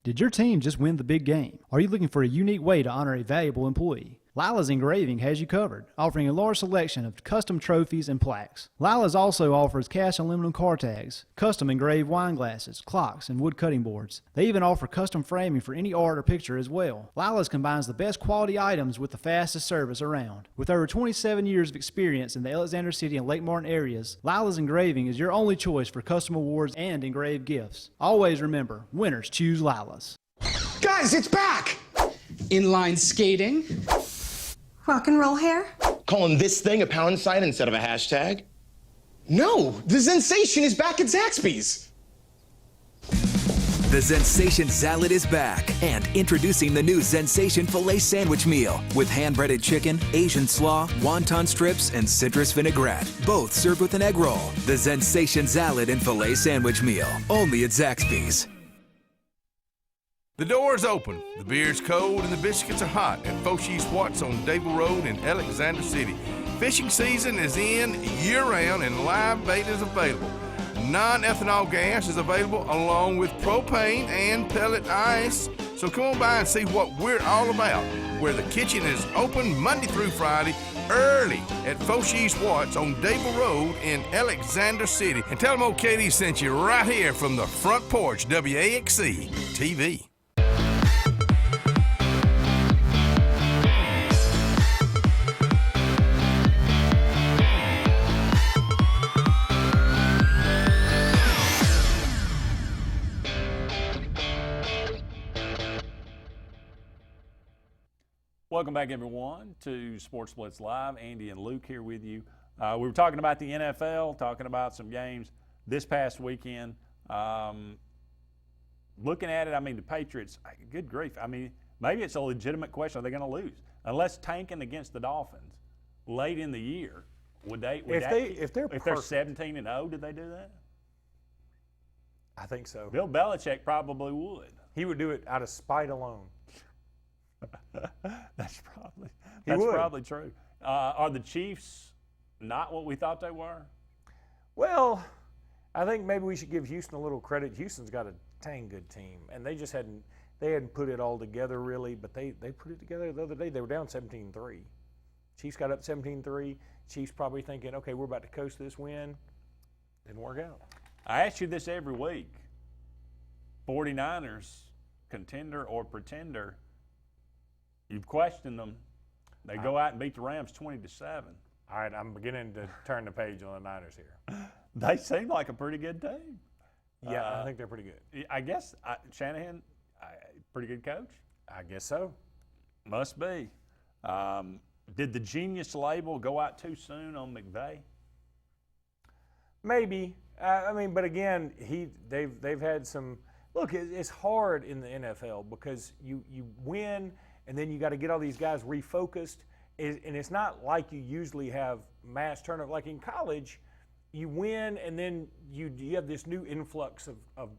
Did your team just win the big game? Are you looking for a unique way to honor a valuable employee? Lila's Engraving has you covered, offering a large selection of custom trophies and plaques. Lila's also offers cast aluminum car tags, custom engraved wine glasses, clocks, and wood cutting boards. They even offer custom framing for any art or picture as well. Lila's combines the best quality items with the fastest service around. With over 27 years of experience in the Alexander City and Lake Martin areas, Lila's Engraving is your only choice for custom awards and engraved gifts. Always remember, winners choose Lila's. Guys, it's back! Inline skating. Rock and roll hair? Calling this thing a pound sign instead of a hashtag? No, the Zensation is back at Zaxby's. The Zensation Salad is back, and introducing the new Zensation Filet Sandwich Meal with hand-breaded chicken, Asian slaw, wonton strips, and citrus vinaigrette, both served with an egg roll. The Zensation Salad and Filet Sandwich Meal, only at Zaxby's. The door's open, the beer's cold, and the biscuits are hot at Foshee Watts on Dable Road in Alexander City. Fishing season is in year-round, and live bait is available. Non-ethanol gas is available along with propane and pellet ice. So come on by and see what we're all about, where the kitchen is open Monday through Friday early at Foshee Watts on Dable Road in Alexander City. And tell them old Katie sent you right here from the front porch, WAXC TV. Welcome back, everyone, to Sports Blitz Live. Andy and Luke here with you. We were talking about the NFL, talking about some games this past weekend. Looking at it, I mean, the Patriots, good grief. I mean, maybe it's a legitimate question. Are they going to lose? Unless tanking against the Dolphins late in the year, if they're 17-0, did they do that? I think so. Bill Belichick probably would. He would do it out of spite alone. That's probably true. Are the Chiefs not what we thought they were? Well, I think maybe we should give Houston a little credit. Houston's got a dang good team, and they just hadn't put it all together really, but they put it together the other day. They were down 17-3. Chiefs got up 17-3. Chiefs probably thinking, okay, we're about to coast this win. Didn't work out. I ask you this every week. 49ers, contender or pretender? You've questioned them. They go out and beat the Rams 20-7. All right, I'm beginning to turn the page on the Niners here. They seem like a pretty good team. Yeah, I think they're pretty good. I guess Shanahan, pretty good coach. I guess so. Must be. Did the genius label go out too soon on McVay? Maybe. I mean, but again, they've had some. Look, it's hard in the NFL because you win and then you got to get all these guys refocused, and it's not like you usually have mass turnover. Like in college, you win and then you have this new influx of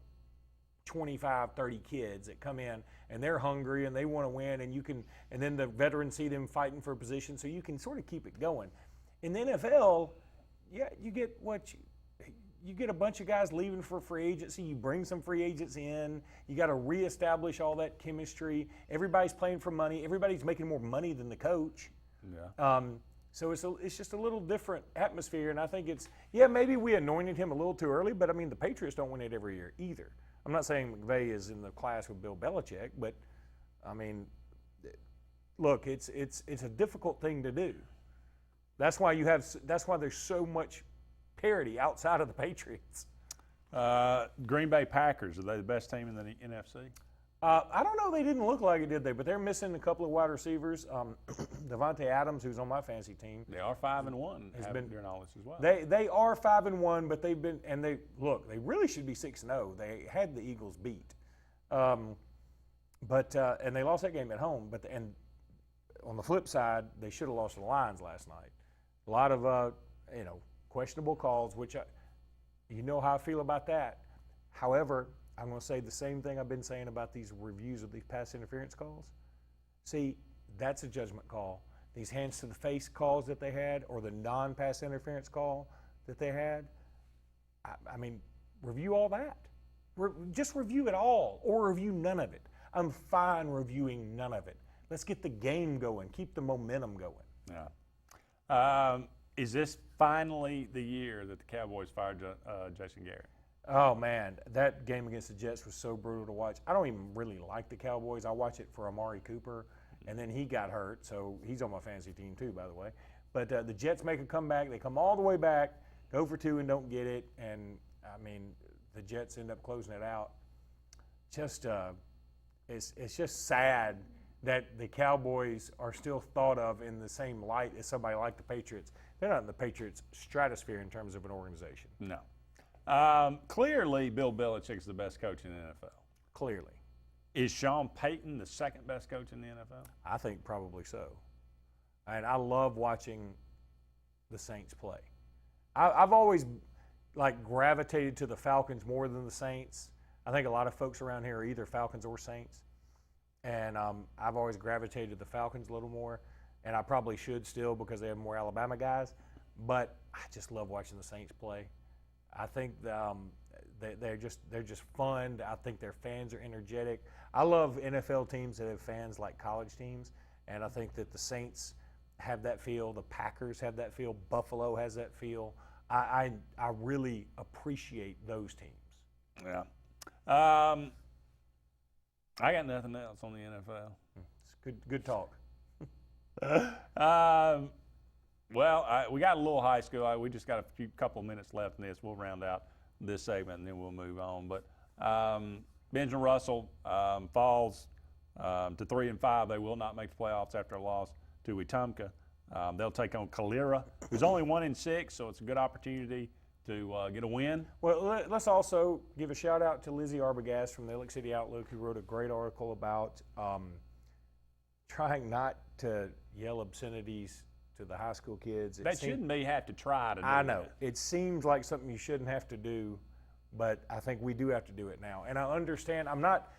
25, 30 kids that come in and they're hungry and they want to win, and then the veterans see them fighting for a position, so you can sort of keep it going. In the NFL, yeah, you get you get a bunch of guys leaving for free agency. You bring some free agents in. You got to reestablish all that chemistry. Everybody's playing for money. Everybody's making more money than the coach. Yeah. So it's just a little different atmosphere, and I think maybe we anointed him a little too early, but I mean the Patriots don't win it every year either. I'm not saying McVay is in the class with Bill Belichick, but I mean, look, it's a difficult thing to do. That's why there's so much parity outside of the Patriots. Green Bay Packers, are they the best team in the NFC? I don't know. They didn't look like it, did they? But they're missing a couple of wide receivers. Devontae Adams, who's on my fantasy team. They are 5-1. Has been during all this as well. They are 5-1, but they really should be 6-0. They had the Eagles beat, and they lost that game at home. And on the flip side, they should have lost to the Lions last night. A lot of questionable calls, which you know how I feel about that. However, I'm going to say the same thing I've been saying about these reviews of these pass interference calls. See, that's a judgment call. These hands to the face calls that they had, or the non-pass interference call that they had, I mean, review all that. Just review it all, or review none of it. I'm fine reviewing none of it. Let's get the game going. Keep the momentum going. Yeah. Is this finally the year that the Cowboys fired Jason Garrett? Oh, man, that game against the Jets was so brutal to watch. I don't even really like the Cowboys. I watch it for Amari Cooper, and then he got hurt, so he's on my fantasy team too, by the way. But the Jets make a comeback. They come all the way back, go for two and don't get it, and, I mean, the Jets end up closing it out. It's just sad that the Cowboys are still thought of in the same light as somebody like the Patriots. They're not in the Patriots' stratosphere in terms of an organization. No. Clearly, Bill Belichick is the best coach in the NFL. Clearly. Is Sean Payton the second best coach in the NFL? I think probably so. And I love watching the Saints play. I've always gravitated to the Falcons more than the Saints. I think a lot of folks around here are either Falcons or Saints. And I've always gravitated to the Falcons a little more. And I probably should still because they have more Alabama guys. But I just love watching the Saints play. I think they're just fun. I think their fans are energetic. I love NFL teams that have fans like college teams, and I think that the Saints have that feel. The Packers have that feel. Buffalo has that feel. I really appreciate those teams. Yeah. I got nothing else on the NFL. It's good talk. Well, we got a little high school. We just got a couple of minutes left in this. We'll round out this segment, and then we'll move on. But Benjamin Russell falls to 3-5. They will not make the playoffs after a loss to Wetumpka. They'll take on Calera, who's only 1-6, so it's a good opportunity to get a win. Well, let's also give a shout-out to Lizzie Arbogast from the Ellick City Outlook, who wrote a great article about trying not to yell obscenities to the high school kids. Shouldn't be have to try to do I know. that. It seems like something you shouldn't have to do, but I think we do have to do it now. And I understand. I'm not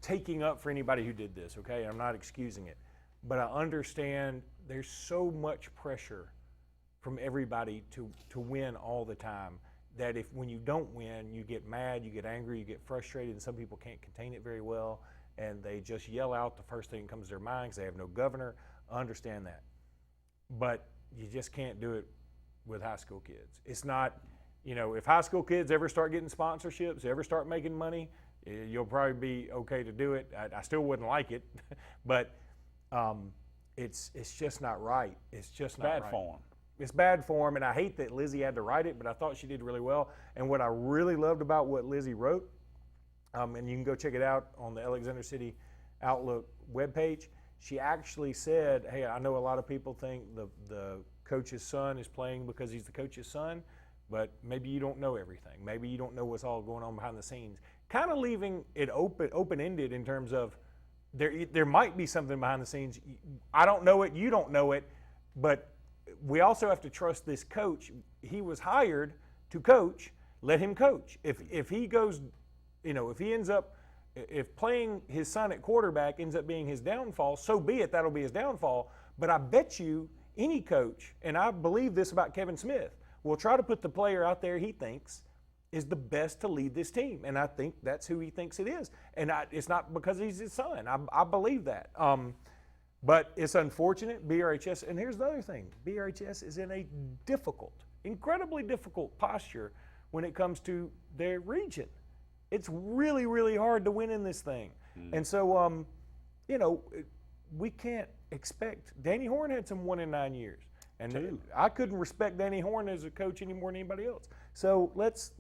taking up for anybody who did this, okay? I'm not excusing it. But I understand there's so much pressure from everybody to win all the time that when you don't win, you get mad, you get angry, you get frustrated, and some people can't contain it very well, and they just yell out the first thing that comes to their mind because they have no governor. I understand that. But you just can't do it with high school kids. It's not, if high school kids ever start getting sponsorships, ever start making money, you'll probably be okay to do it. I still wouldn't like it, but it's just not right. It's just not bad right. form. it's bad form, and I hate that Lizzie had to write it, but I thought she did really well. And what I really loved about what Lizzie wrote, and you can go check it out on the Alexander City Outlook webpage, she actually said, hey, I know a lot of people think the coach's son is playing because he's the coach's son, but maybe you don't know everything. Maybe you don't know what's all going on behind the scenes. Kind of leaving it open-ended in terms of there might be something behind the scenes. I don't know it, you don't know it, but we also have to trust this coach. He was hired to coach. Let him coach. If he goes, if playing his son at quarterback ends up being his downfall, so be it. That'll be his downfall. But I bet you any coach, and I believe this about Kevin Smith, will try to put the player out there he thinks is the best to lead this team. And I think that's who he thinks it is. And it's not because he's his son. I believe that. But it's unfortunate, BRHS, and here's the other thing. BRHS is in a incredibly difficult posture when it comes to their region. It's really, really hard to win in this thing. And so, we can't expect. Danny Horn had some 1-9 years. And I couldn't respect Danny Horn as a coach any more than anybody else. So let's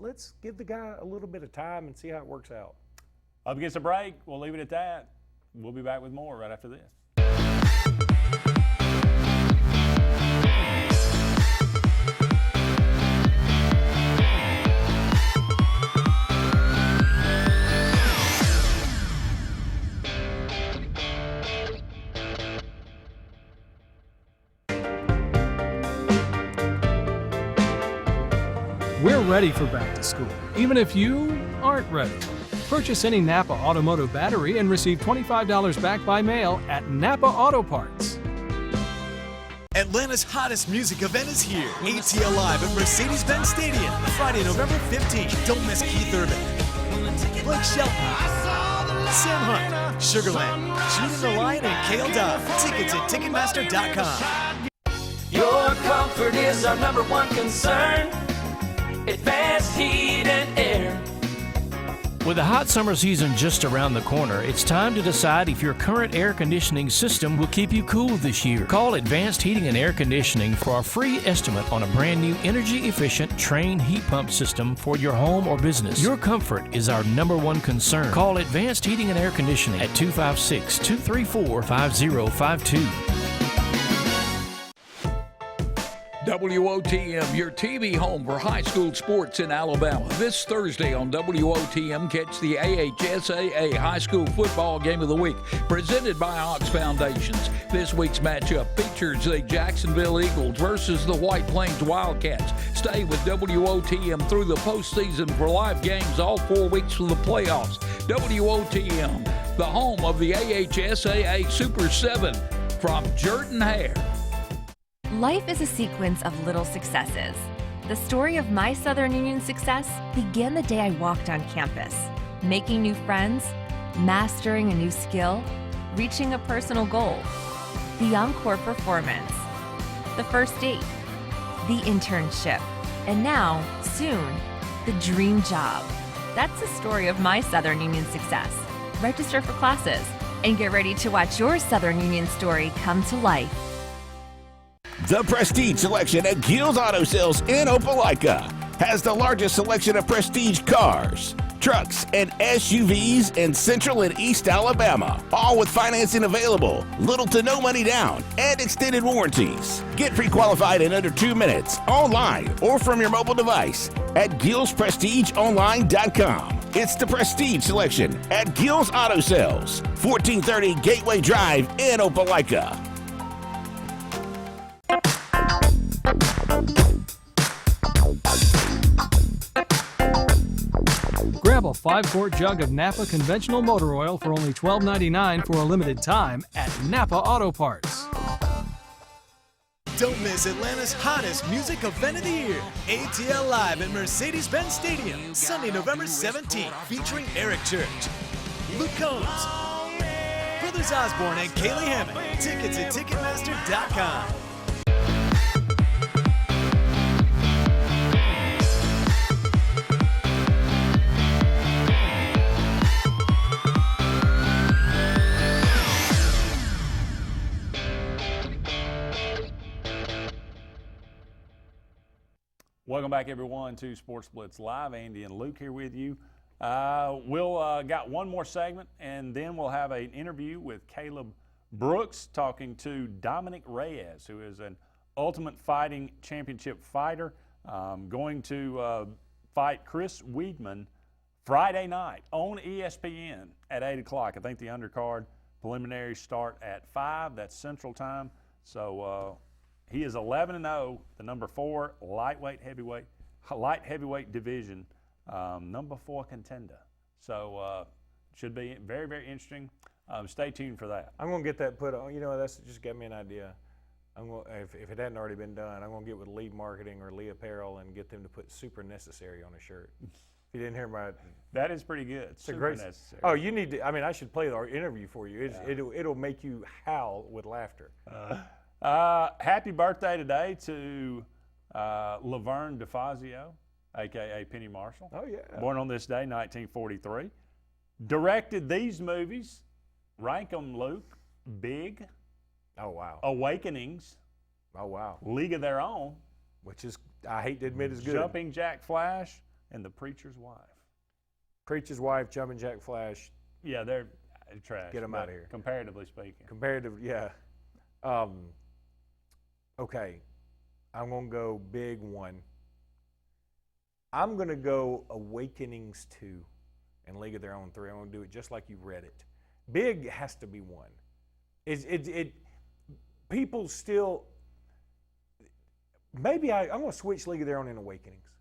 give the guy a little bit of time and see how it works out. Up against a break. We'll leave it at that. We'll be back with more right after this. We're ready for back to school, even if you aren't ready. Purchase any Napa Automotive battery and receive $25 back by mail at Napa Auto Parts. Atlanta's hottest music event is here. ATL Live at Mercedes-Benz Stadium, Friday, November 15th. Don't miss Keith Urban, Blake Shelton, Sam Hunt, Sugarland, Judah the Lion, and Kale Dove. Tickets at Ticketmaster.com. Your comfort is our number one concern. Advanced heat and air. With the hot summer season just around the corner, it's time to decide if your current air conditioning system will keep you cool this year. Call Advanced Heating and Air Conditioning for a free estimate on a brand new energy-efficient Trane heat pump system for your home or business. Your comfort is our number one concern. Call Advanced Heating and Air Conditioning at 256-234-5052. WOTM, your TV home for high school sports in Alabama. This Thursday on WOTM, catch the AHSAA High School Football Game of the Week, presented by Ox Foundations. This week's matchup features the Jacksonville Eagles versus the White Plains Wildcats. Stay with WOTM through the postseason for live games all 4 weeks for the playoffs. WOTM, the home of the AHSAA Super 7, from Jordan Hare. Life is a sequence of little successes. The story of my Southern Union success began the day I walked on campus, making new friends, mastering a new skill, reaching a personal goal, the encore performance, the first date, the internship, and now, soon, the dream job. That's the story of my Southern Union success. Register for classes and get ready to watch your Southern Union story come to life. The Prestige Selection at Gill's Auto Sales in Opelika has the largest selection of prestige cars, trucks, and SUVs in Central and East Alabama, all with financing available, little to no money down, and extended warranties. Get pre-qualified in under 2 minutes, online or from your mobile device at GillsPrestigeOnline.com. It's the Prestige Selection at Gill's Auto Sales, 1430 Gateway Drive in Opelika. Grab a 5-quart jug of Napa conventional motor oil for only $12.99 for a limited time at Napa Auto Parts. Don't miss Atlanta's hottest music event of the year. ATL Live at Mercedes-Benz Stadium, Sunday, November 17th, featuring Eric Church, Luke Combs, Brothers Osborne, and Kaylee Hammond. Tickets at Ticketmaster.com. Welcome back, everyone, to Sports Blitz Live. Andy and Luke here with you. We'll got one more segment, and then we'll have an interview with Caleb Brooks talking to Dominic Reyes, who is an Ultimate Fighting Championship fighter, going to fight Chris Weidman Friday night on ESPN at 8 o'clock. I think the undercard preliminaries start at 5. That's Central Time. So he is 11-0, the number 4 light heavyweight division, number 4 contender. So should be very, very interesting. Stay tuned for that. I'm going to get that put on. You know, that's just got me an idea. If it hadn't already been done, I'm going to get with Lee Marketing or Lee Apparel and get them to put Super Necessary on a shirt. If you didn't hear my... That is pretty good. It's Super Necessary. Oh, you need to... I mean, I should play our interview for you. It'll make you howl with laughter. Happy birthday today to Laverne DeFazio, a.k.a. Penny Marshall. Oh, yeah. Born on this day, 1943. Directed these movies. Rank them, Luke. Big. Oh, wow. Awakenings. Oh, wow. League of Their Own. Which is, I hate to admit, is good. Jumping Jack Flash and The Preacher's Wife. Preacher's Wife, Jumping Jack Flash. Yeah, they're trash. Get them out of here. Comparatively speaking. Yeah. Okay. I'm going to go big one. I'm going to go Awakenings 2 and League of Their Own 3. I'm going to do it just like you read it. Big has to be 1. People still, maybe I'm going to switch League of Their Own and Awakenings.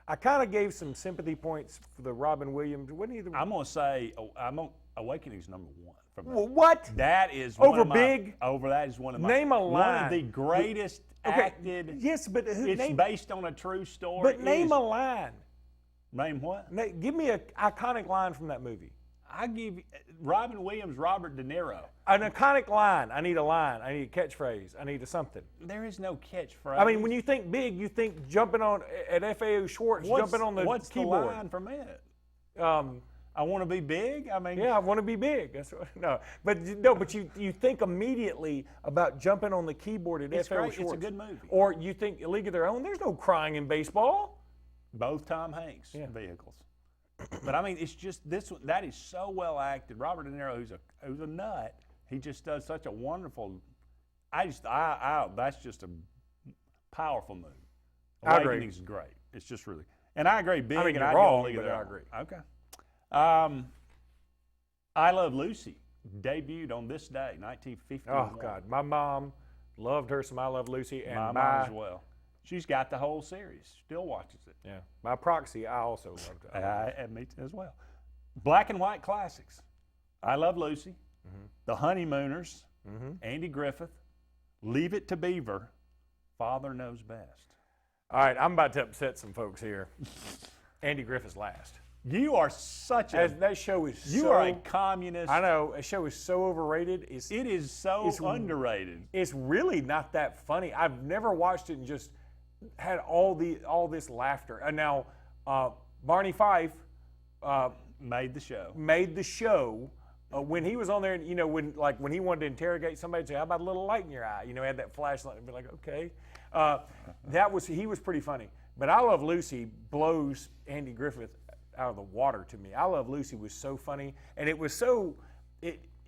I kind of gave some sympathy points for the Robin Williams. Wasn't he I'm going to say Awakenings number 1. What? That is over Big? That is one of my. Name a line. One of the greatest acted. Yes, but it's based on a true story. But name a line. Name what? Give me an iconic line from that movie. I give you Robin Williams, Robert De Niro. An iconic line. I need a line. I need a catchphrase. I need a something. There is no catchphrase. I mean, when you think Big, you think jumping on at FAO Schwartz, jumping on the what's keyboard. What's the line from it? I want to be big. I mean, yeah, I want to be big. That's what, but you think immediately about jumping on the keyboard at FAO Schwartz. It's a good movie. Or you think League of Their Own. There's no crying in baseball. Both Tom Hanks vehicles. But I mean, it's just this one that is so well acted. Robert De Niro, who's a nut, he just does such a wonderful. That's just a powerful movie. Awakenings is great. It's just really, and I agree. Big. I mean, and you're wrong, but I agree. Okay. I Love Lucy debuted on this day, 1951. Oh God, my mom loved her some I Love Lucy, and my mom as well. She's got the whole series. Still watches it. Yeah. By proxy, I also loved it. And me as well. Black and white classics. I Love Lucy. Mm-hmm. The Honeymooners. Mm-hmm. Andy Griffith. Leave It to Beaver. Father Knows Best. All right, I'm about to upset some folks here. Andy Griffith's last. You are such a... That show is You are a communist. I know. A show is so overrated. It is so underrated. It's really not that funny. I've never watched it and just had all this laughter. And now Barney Fife made the show. When he was on there, you know, when he wanted to interrogate somebody, say, "How about a little light in your eye?" You know, had that flashlight and be like, "Okay." He was pretty funny. But I Love Lucy blows Andy Griffith out of the water to me. I Love Lucy was so funny, and it was so.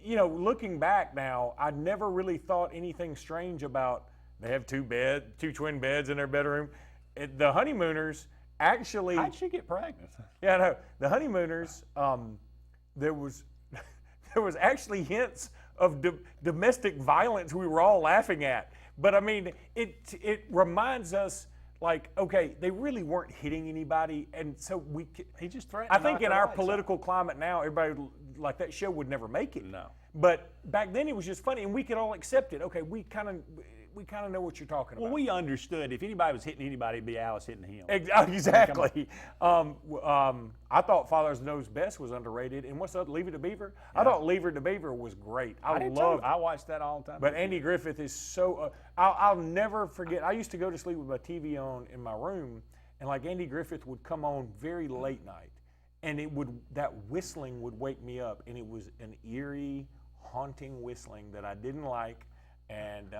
Looking back now, I never really thought anything strange about. They have two twin beds in their bedroom. The Honeymooners actually. How'd she get pregnant? Yeah, no. The Honeymooners. There was actually hints of domestic violence we were all laughing at. But I mean, it reminds us, like, okay, they really weren't hitting anybody, and so he just threatened. I think in our political climate now, everybody like that show would never make it. No. But back then it was just funny, and we could all accept it. Okay, we kind of know what you're talking about. Well, we understood if anybody was hitting anybody, it'd be Alice hitting him. Exactly. I thought Father Knows Best was underrated. And what's up, Leave It to Beaver? Yeah. I thought Leave It to Beaver was great. I watched that all the time. But Andy Griffith is so. I'll never forget. I used to go to sleep with my TV on in my room, and like Andy Griffith would come on very late night, and that whistling would wake me up, and it was an eerie, haunting whistling that I didn't like, and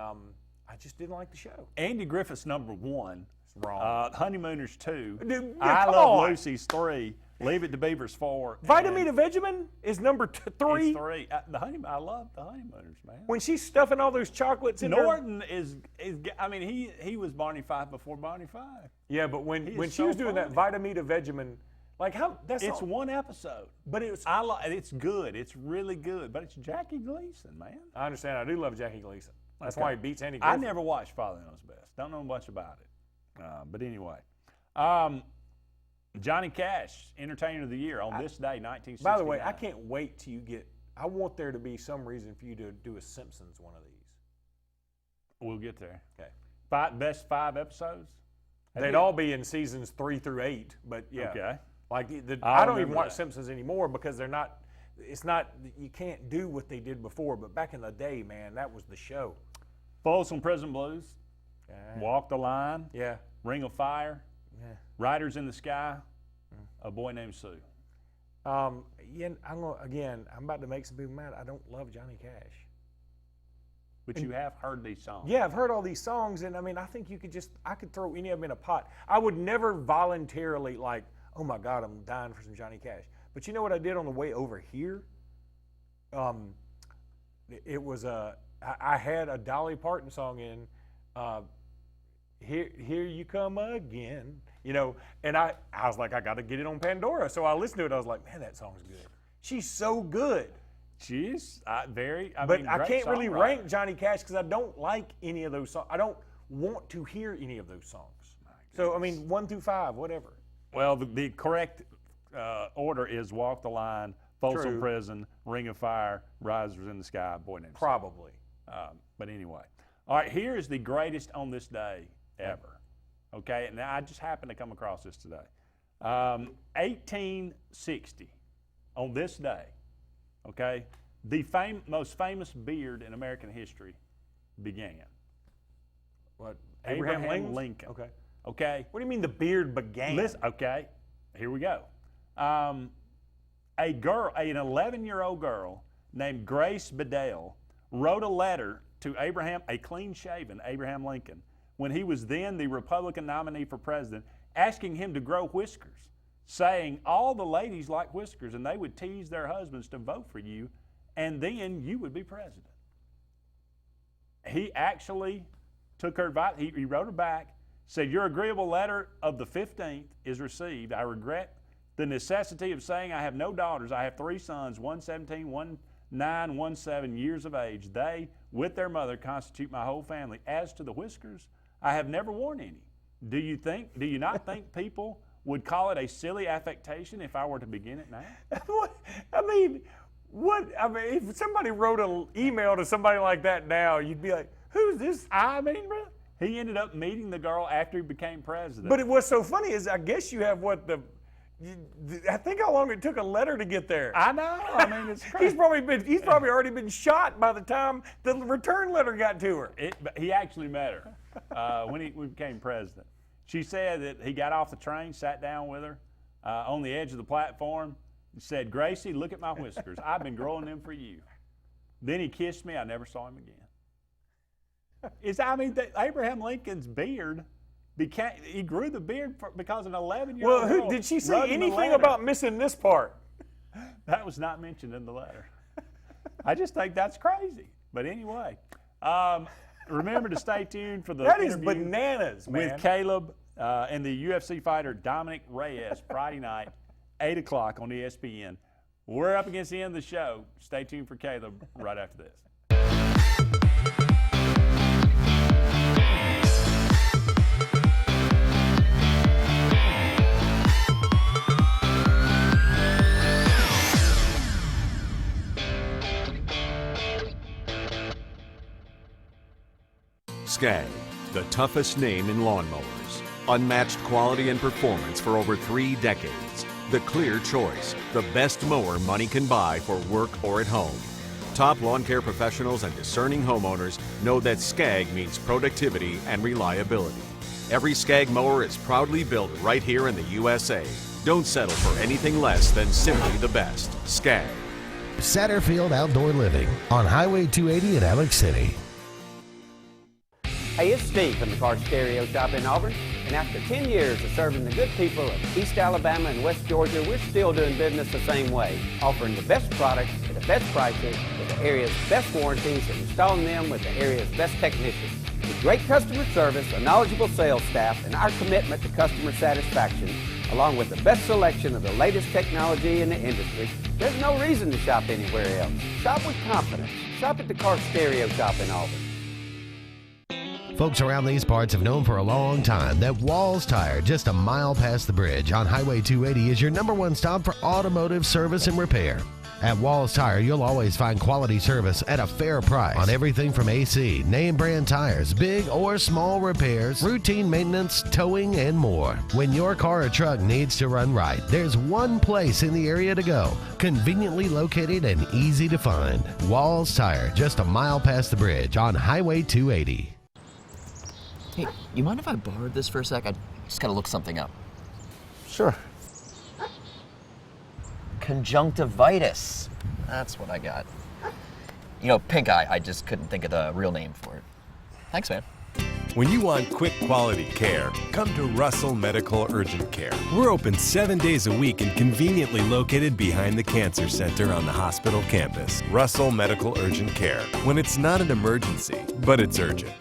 I just didn't like the show. Andy Griffith's number one It's wrong. Honeymooners 2. Dude, I come Love on. Lucy's 3. Leave It to Beavers 4. Vitamin Vegemin is number 3. It's 3. I love the Honeymooners, man. When she's stuffing all those chocolates in Norton is I mean, he was Barney Fife before Barney Fife. Yeah, but when she so was doing that Vitamin Vegemin, like how that's It's all, one episode. but it was. It's good. It's really good. But it's Jackie Gleason, man. I understand. I do love Jackie Gleason. That's Okay. why he beats Andy I Griffith. never watched Father Knows Best. Don't know much about it. But anyway. Johnny Cash, Entertainer of the Year on this day, 1969. By the way, I can't wait till you get. I want there to be some reason for you to do a Simpsons one of these. We'll get there. Okay. Best 5 episodes? They'd all be in seasons 3 through 8, but yeah. Okay. Like I'll I don't even remember watch that. Simpsons anymore because they're not. It's not. You can't do what they did before. But back in the day, man, that was the show. Folsom Prison Blues, Walk the Line, Yeah. Ring of Fire, Yeah. Riders in the Sky, A Boy Named Sue. Yeah. I'm about to make some people mad. I don't love Johnny Cash. But you have heard these songs. Yeah, I've heard all these songs, and I mean, I think I could throw any of them in a pot. I would never voluntarily like, oh my God, I'm dying for some Johnny Cash. But you know what I did on the way over here? It was I had a Dolly Parton song in, Here You Come Again, you know, and I was like, I got to get it on Pandora. So I listened to it. I was like, man, that song's good. She's so good. She's But I great can't really songwriter. rank Johnny Cash because I don't like any of those songs. I don't want to hear any of those songs. So, I mean, 1 through 5, whatever. Well, the correct order is Walk the Line, Folsom True. Prison, Ring of Fire, Riders in the Sky, Boy Named Sue. Probably. But anyway. All right, here is the greatest on this day ever. Okay, and I just happened to come across this today. 1860, on this day, okay, the most famous beard in American history began. What? Abraham Lincoln. Okay. Okay. What do you mean the beard began? Listen, okay, here we go. An 11-year-old girl named Grace Bedell wrote a letter to a clean-shaven Abraham Lincoln, when he was then the Republican nominee for president, asking him to grow whiskers, saying all the ladies like whiskers and they would tease their husbands to vote for you, and then you would be president. He actually took her advice. He wrote her back, said, your agreeable letter of the 15th is received. I regret the necessity of saying I have no daughters. I have 3 sons, one 17, one 9, one 7 years of age. They, with their mother, constitute my whole family. As to the whiskers, I have never worn any. Do you not think people would call it a silly affectation if I were to begin it now? If somebody wrote an email to somebody like that now, you'd be like, who's this? Bro, he ended up meeting the girl after he became president. But what's so funny is I guess you have I think how long it took a letter to get there. I know. I mean, it's crazy. He's probably already been shot by the time the return letter got to her. He actually met her when he became president. She said that he got off the train, sat down with her on the edge of the platform, and said, Gracie, look at my whiskers. I've been growing them for you. Then he kissed me. I never saw him again. Abraham Lincoln's beard, he grew the beard because an 11-year-old girl did she say wrote him a anything letter. about missing this part? That was not mentioned in the letter. I just think that's crazy. But anyway, remember to stay tuned for the That is interview bananas, man. with Caleb and the UFC fighter Dominic Reyes Friday night, 8 o'clock on ESPN. We're up against the end of the show. Stay tuned for Caleb right after this. Skag, the toughest name in lawnmowers. Unmatched quality and performance for over 3 decades. The clear choice, the best mower money can buy for work or at home. Top lawn care professionals and discerning homeowners know that Skag means productivity and reliability. Every Skag mower is proudly built right here in the USA. Don't settle for anything less than simply the best. Skag. Satterfield Outdoor Living on Highway 280 in Alex City. Hey, it's Steve from the Car Stereo Shop in Auburn, And after 10 years of serving the good people of East Alabama and West Georgia, we're still doing business the same way, offering the best products at the best prices with the area's best warranties and installing them with the area's best technicians. With great customer service, a knowledgeable sales staff, and our commitment to customer satisfaction, along with the best selection of the latest technology in the industry, there's no reason to shop anywhere else. Shop with confidence. Shop at the Car Stereo Shop in Auburn. Folks around these parts have known for a long time that Walls Tire, just a mile past the bridge on Highway 280, is your #1 stop for automotive service and repair. At Walls Tire, you'll always find quality service at a fair price on everything from AC, name brand tires, big or small repairs, routine maintenance, towing, and more. When your car or truck needs to run right, there's one place in the area to go, conveniently located and easy to find. Walls Tire, just a mile past the bridge on Highway 280. Hey, you mind if I borrowed this for a sec? I just gotta look something up. Sure. Conjunctivitis. That's what I got. You know, pink eye, I just couldn't think of the real name for it. Thanks, man. When you want quick quality care, come to Russell Medical Urgent Care. We're open 7 days a week and conveniently located behind the Cancer Center on the hospital campus. Russell Medical Urgent Care. When it's not an emergency, but it's urgent.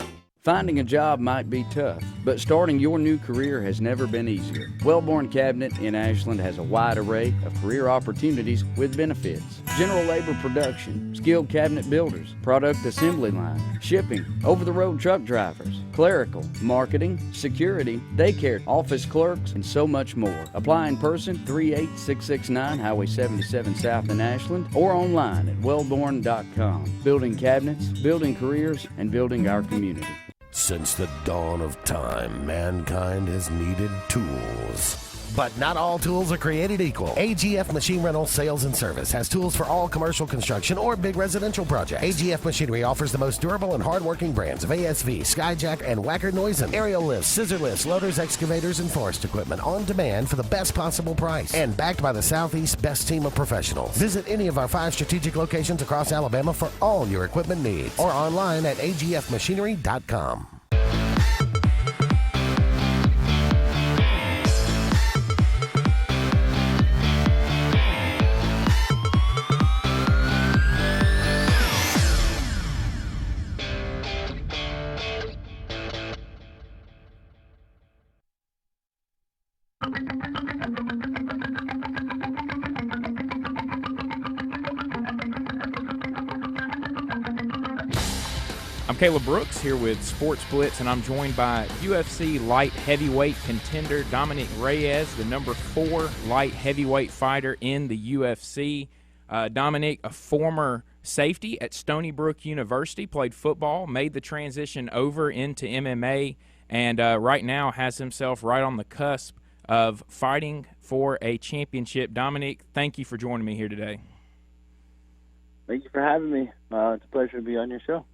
Finding a job might be tough, but starting your new career has never been easier. Wellborn Cabinet in Ashland has a wide array of career opportunities with benefits. General labor production, skilled cabinet builders, product assembly line, shipping, over-the-road truck drivers, clerical, marketing, security, daycare, office clerks, and so much more. Apply in person, 38669 Highway 77 South in Ashland, or online at wellborn.com. Building cabinets, building careers, and building our community. Since the dawn of time, mankind has needed tools. But not all tools are created equal. AGF Machine Rental Sales and Service has tools for all commercial construction or big residential projects. AGF Machinery offers the most durable and hardworking brands of ASV, Skyjack, and Wacker Neuson. Aerial lifts, scissor lifts, loaders, excavators, and forest equipment on demand for the best possible price. And backed by the Southeast's best team of professionals. Visit any of our 5 strategic locations across Alabama for all your equipment needs. Or online at agfmachinery.com. I'm Caleb Brooks here with Sports Blitz, and I'm joined by UFC light heavyweight contender Dominic Reyes, the number 4 light heavyweight fighter in the UFC. Dominic, a former safety at Stony Brook University, played football, made the transition over into MMA, and right now has himself right on the cusp of fighting for a championship. Dominic, thank you for joining me here today. Thank you for having me. It's a pleasure to be on your show.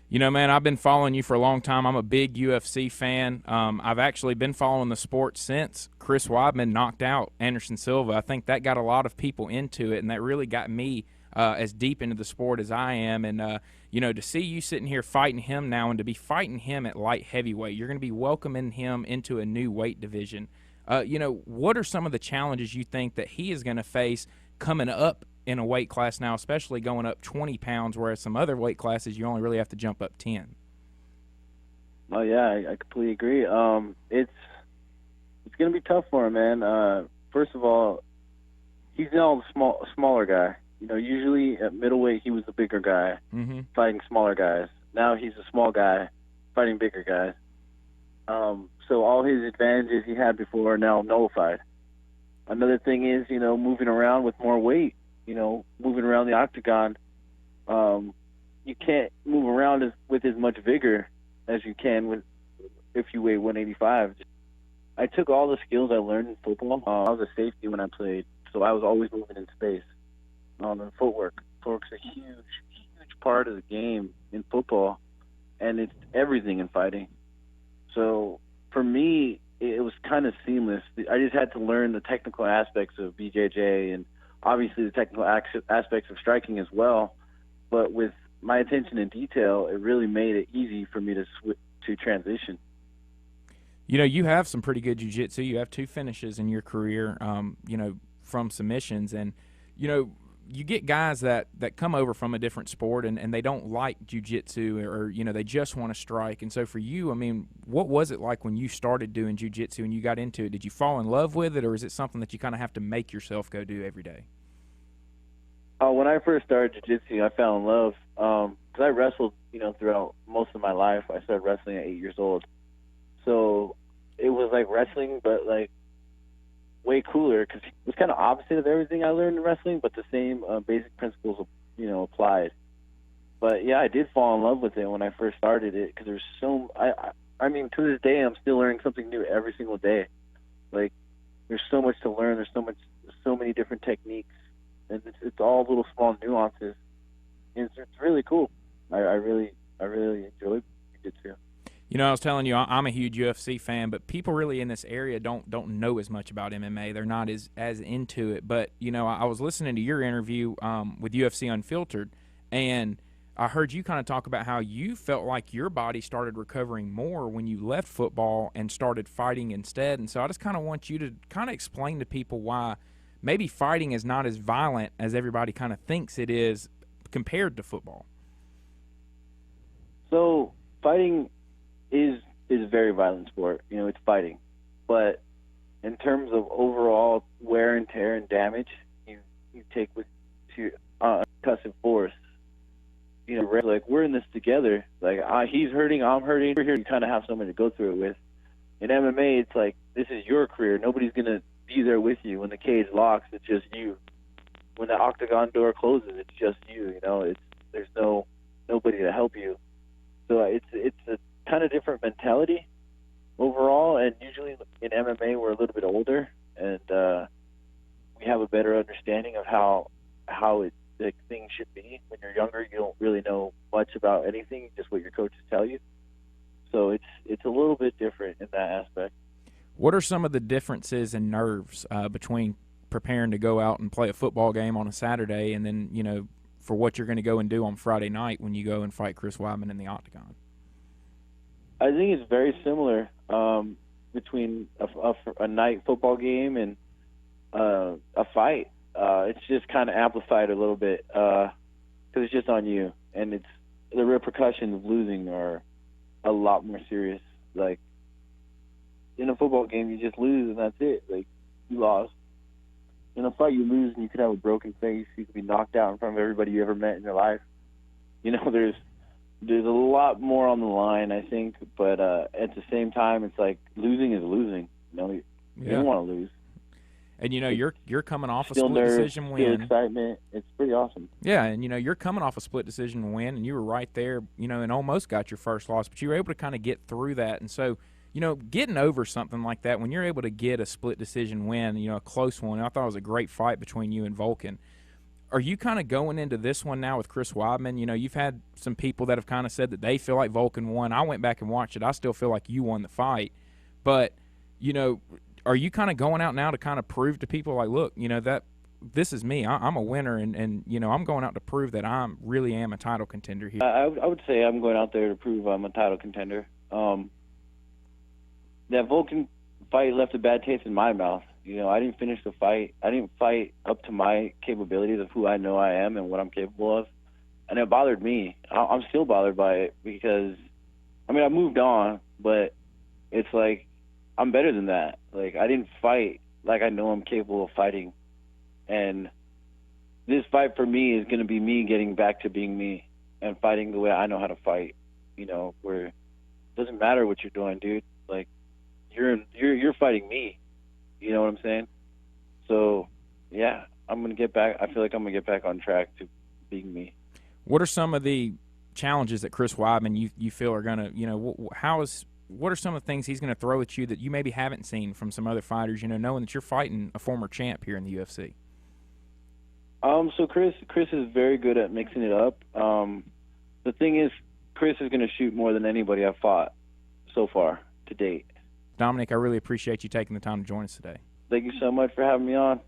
You know, man, I've been following you for a long time. I'm a big UFC fan. I've actually been following the sport since Chris Weidman knocked out Anderson Silva. I think that got a lot of people into it, and that really got me as deep into the sport as I am. And, you know, to see you sitting here fighting him now and to be fighting him at light heavyweight, you're going to be welcoming him into a new weight division. You know, what are some of the challenges you think that he is going to face coming up in a weight class now, especially going up 20 pounds, whereas some other weight classes you only really have to jump up 10? Oh, yeah, I completely agree. It's going to be tough for him, man. First of all, he's now the smaller guy. You know, usually at middleweight he was the bigger guy fighting smaller guys. Now he's a small guy fighting bigger guys. So all his advantages he had before are now nullified. Another thing is, you know, moving around with more weight. You know, moving around the octagon, you can't move around with as much vigor as you can if you weigh 185. I took all the skills I learned in football. I was a safety when I played, so I was always moving in space. And footwork. Footwork's a huge part of the game in football, and it's everything in fighting. So for me, it was kind of seamless. I just had to learn the technical aspects of BJJ and obviously the technical aspects of striking as well, but with my attention in detail, it really made it easy for me to transition. You know, you have some pretty good jiu-jitsu. You have 2 finishes in your career, you know, from submissions. And, you know, you get guys that come over from a different sport and they don't like jiu-jitsu or, you know, they just want to strike. And so for you, I mean, what was it like when you started doing jiu-jitsu and you got into it? Did you fall in love with it, or is it something that you kind of have to make yourself go do every day? When I first started jiu-jitsu, I fell in love because I wrestled, you know, throughout most of my life. I started wrestling at 8 years old. So it was like wrestling, but like way cooler because it was kind of opposite of everything I learned in wrestling, but the same basic principles, you know, applied. But yeah, I did fall in love with it when I first started it because there's so. I mean, to this day, I'm still learning something new every single day. Like, there's so much to learn. There's so many different techniques, and it's all little small nuances. And it's really cool. I really enjoy jiu-jitsu. You know, I was telling you, I'm a huge UFC fan, but people really in this area don't know as much about MMA. They're not as into it. But, you know, I was listening to your interview with UFC Unfiltered, and I heard you kind of talk about how you felt like your body started recovering more when you left football and started fighting instead. And so I just kind of want you to kind of explain to people why maybe fighting is not as violent as everybody kind of thinks it is compared to football. So fighting is a very violent sport. You know, it's fighting. But in terms of overall wear and tear and damage you take with concussive force, you know, like, we're in this together. Like, he's hurting, I'm hurting. We're here. You kind of have somebody to go through it with. In MMA, it's like, this is your career. Nobody's going to be there with you. When the cage locks, it's just you. When the octagon door closes, it's just you. You know, there's nobody to help you. So it's a kind of different mentality overall, and usually in MMA we're a little bit older, and we have a better understanding of how things should be. When you're younger, you don't really know much about anything, just what your coaches tell you. So it's a little bit different in that aspect. What are some of the differences in nerves between preparing to go out and play a football game on a Saturday and then, you know, for what you're going to go and do on Friday night when you go and fight Chris Weidman in the octagon? I think it's very similar between a night football game and a fight. It's just kind of amplified a little bit because it's just on you, and it's the repercussions of losing are a lot more serious. Like, in a football game, you just lose and that's it. Like, you lost. In a fight, you lose and you could have a broken face. You could be knocked out in front of everybody you ever met in your life. You know, there's a lot more on the line, I think, but at the same time, it's like losing is losing. You know, you don't want to lose. And, you know, you're coming off a Still split nerves, decision win. still excitement. It's pretty awesome. Yeah, and, you know, you're coming off a split decision win, and you were right there, you know, and almost got your first loss, but you were able to kind of get through that. And so, you know, getting over something like that, when you're able to get a split decision win, you know, a close one, I thought it was a great fight between you and Vulcan. Are you kind of going into this one now with Chris Weidman? You know, you've had some people that have kind of said that they feel like Vulcan won. I went back and watched it. I still feel like you won the fight. But, you know, are you kind of going out now to kind of prove to people, like, look, you know, that this is me. I'm a winner, and you know, I'm going out to prove that I really am a title contender here? I would say I'm going out there to prove I'm a title contender. That Vulcan fight left a bad taste in my mouth. You know, I didn't finish the fight. I didn't fight up to my capabilities of who I know I am and what I'm capable of. And it bothered me. I'm still bothered by it because, I mean, I moved on, but it's like I'm better than that. Like, I didn't fight like I know I'm capable of fighting. And this fight for me is going to be me getting back to being me and fighting the way I know how to fight, you know, where it doesn't matter what you're doing, dude. Like, you're fighting me. You know what I'm saying? So, yeah, I'm going to get back. I feel like I'm going to get back on track to being me. What are some of the challenges that Chris Weidman you feel are going to, you know, what are some of the things he's going to throw at you that you maybe haven't seen from some other fighters, you know, knowing that you're fighting a former champ here in the UFC? So Chris is very good at mixing it up. The thing is, Chris is going to shoot more than anybody I've fought so far to date. Dominic, I really appreciate you taking the time to join us today. Thank you so much for having me on.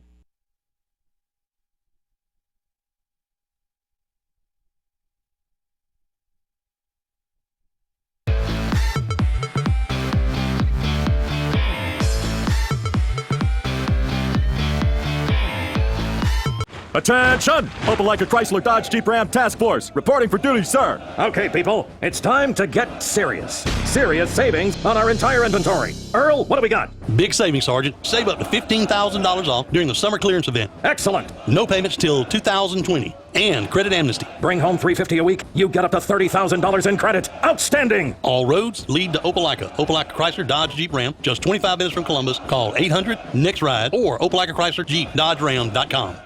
Attention! Opelika Chrysler Dodge Jeep Ram Task Force, reporting for duty, sir. Okay, people, it's time to get serious. Serious savings on our entire inventory. Earl, what do we got? Big savings, Sergeant. Save up to $15,000 off during the summer clearance event. Excellent. No payments till 2020. And credit amnesty. Bring home $350 a week, you get up to $30,000 in credit. Outstanding! All roads lead to Opelika. Opelika Chrysler Dodge Jeep Ram, just 25 minutes from Columbus. Call 800-NEXT-RIDE or Opelika Chrysler Jeep Dodge Ram.com.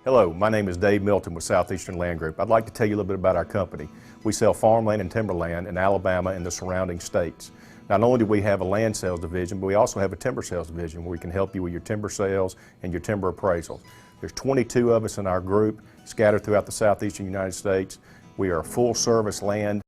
Hello, my name is Dave Milton with Southeastern Land Group. I'd like to tell you a little bit about our company. We sell farmland and timberland in Alabama and the surrounding states. Not only do we have a land sales division, but we also have a timber sales division where we can help you with your timber sales and your timber appraisals. There's 22 of us in our group scattered throughout the southeastern United States. We are a full service land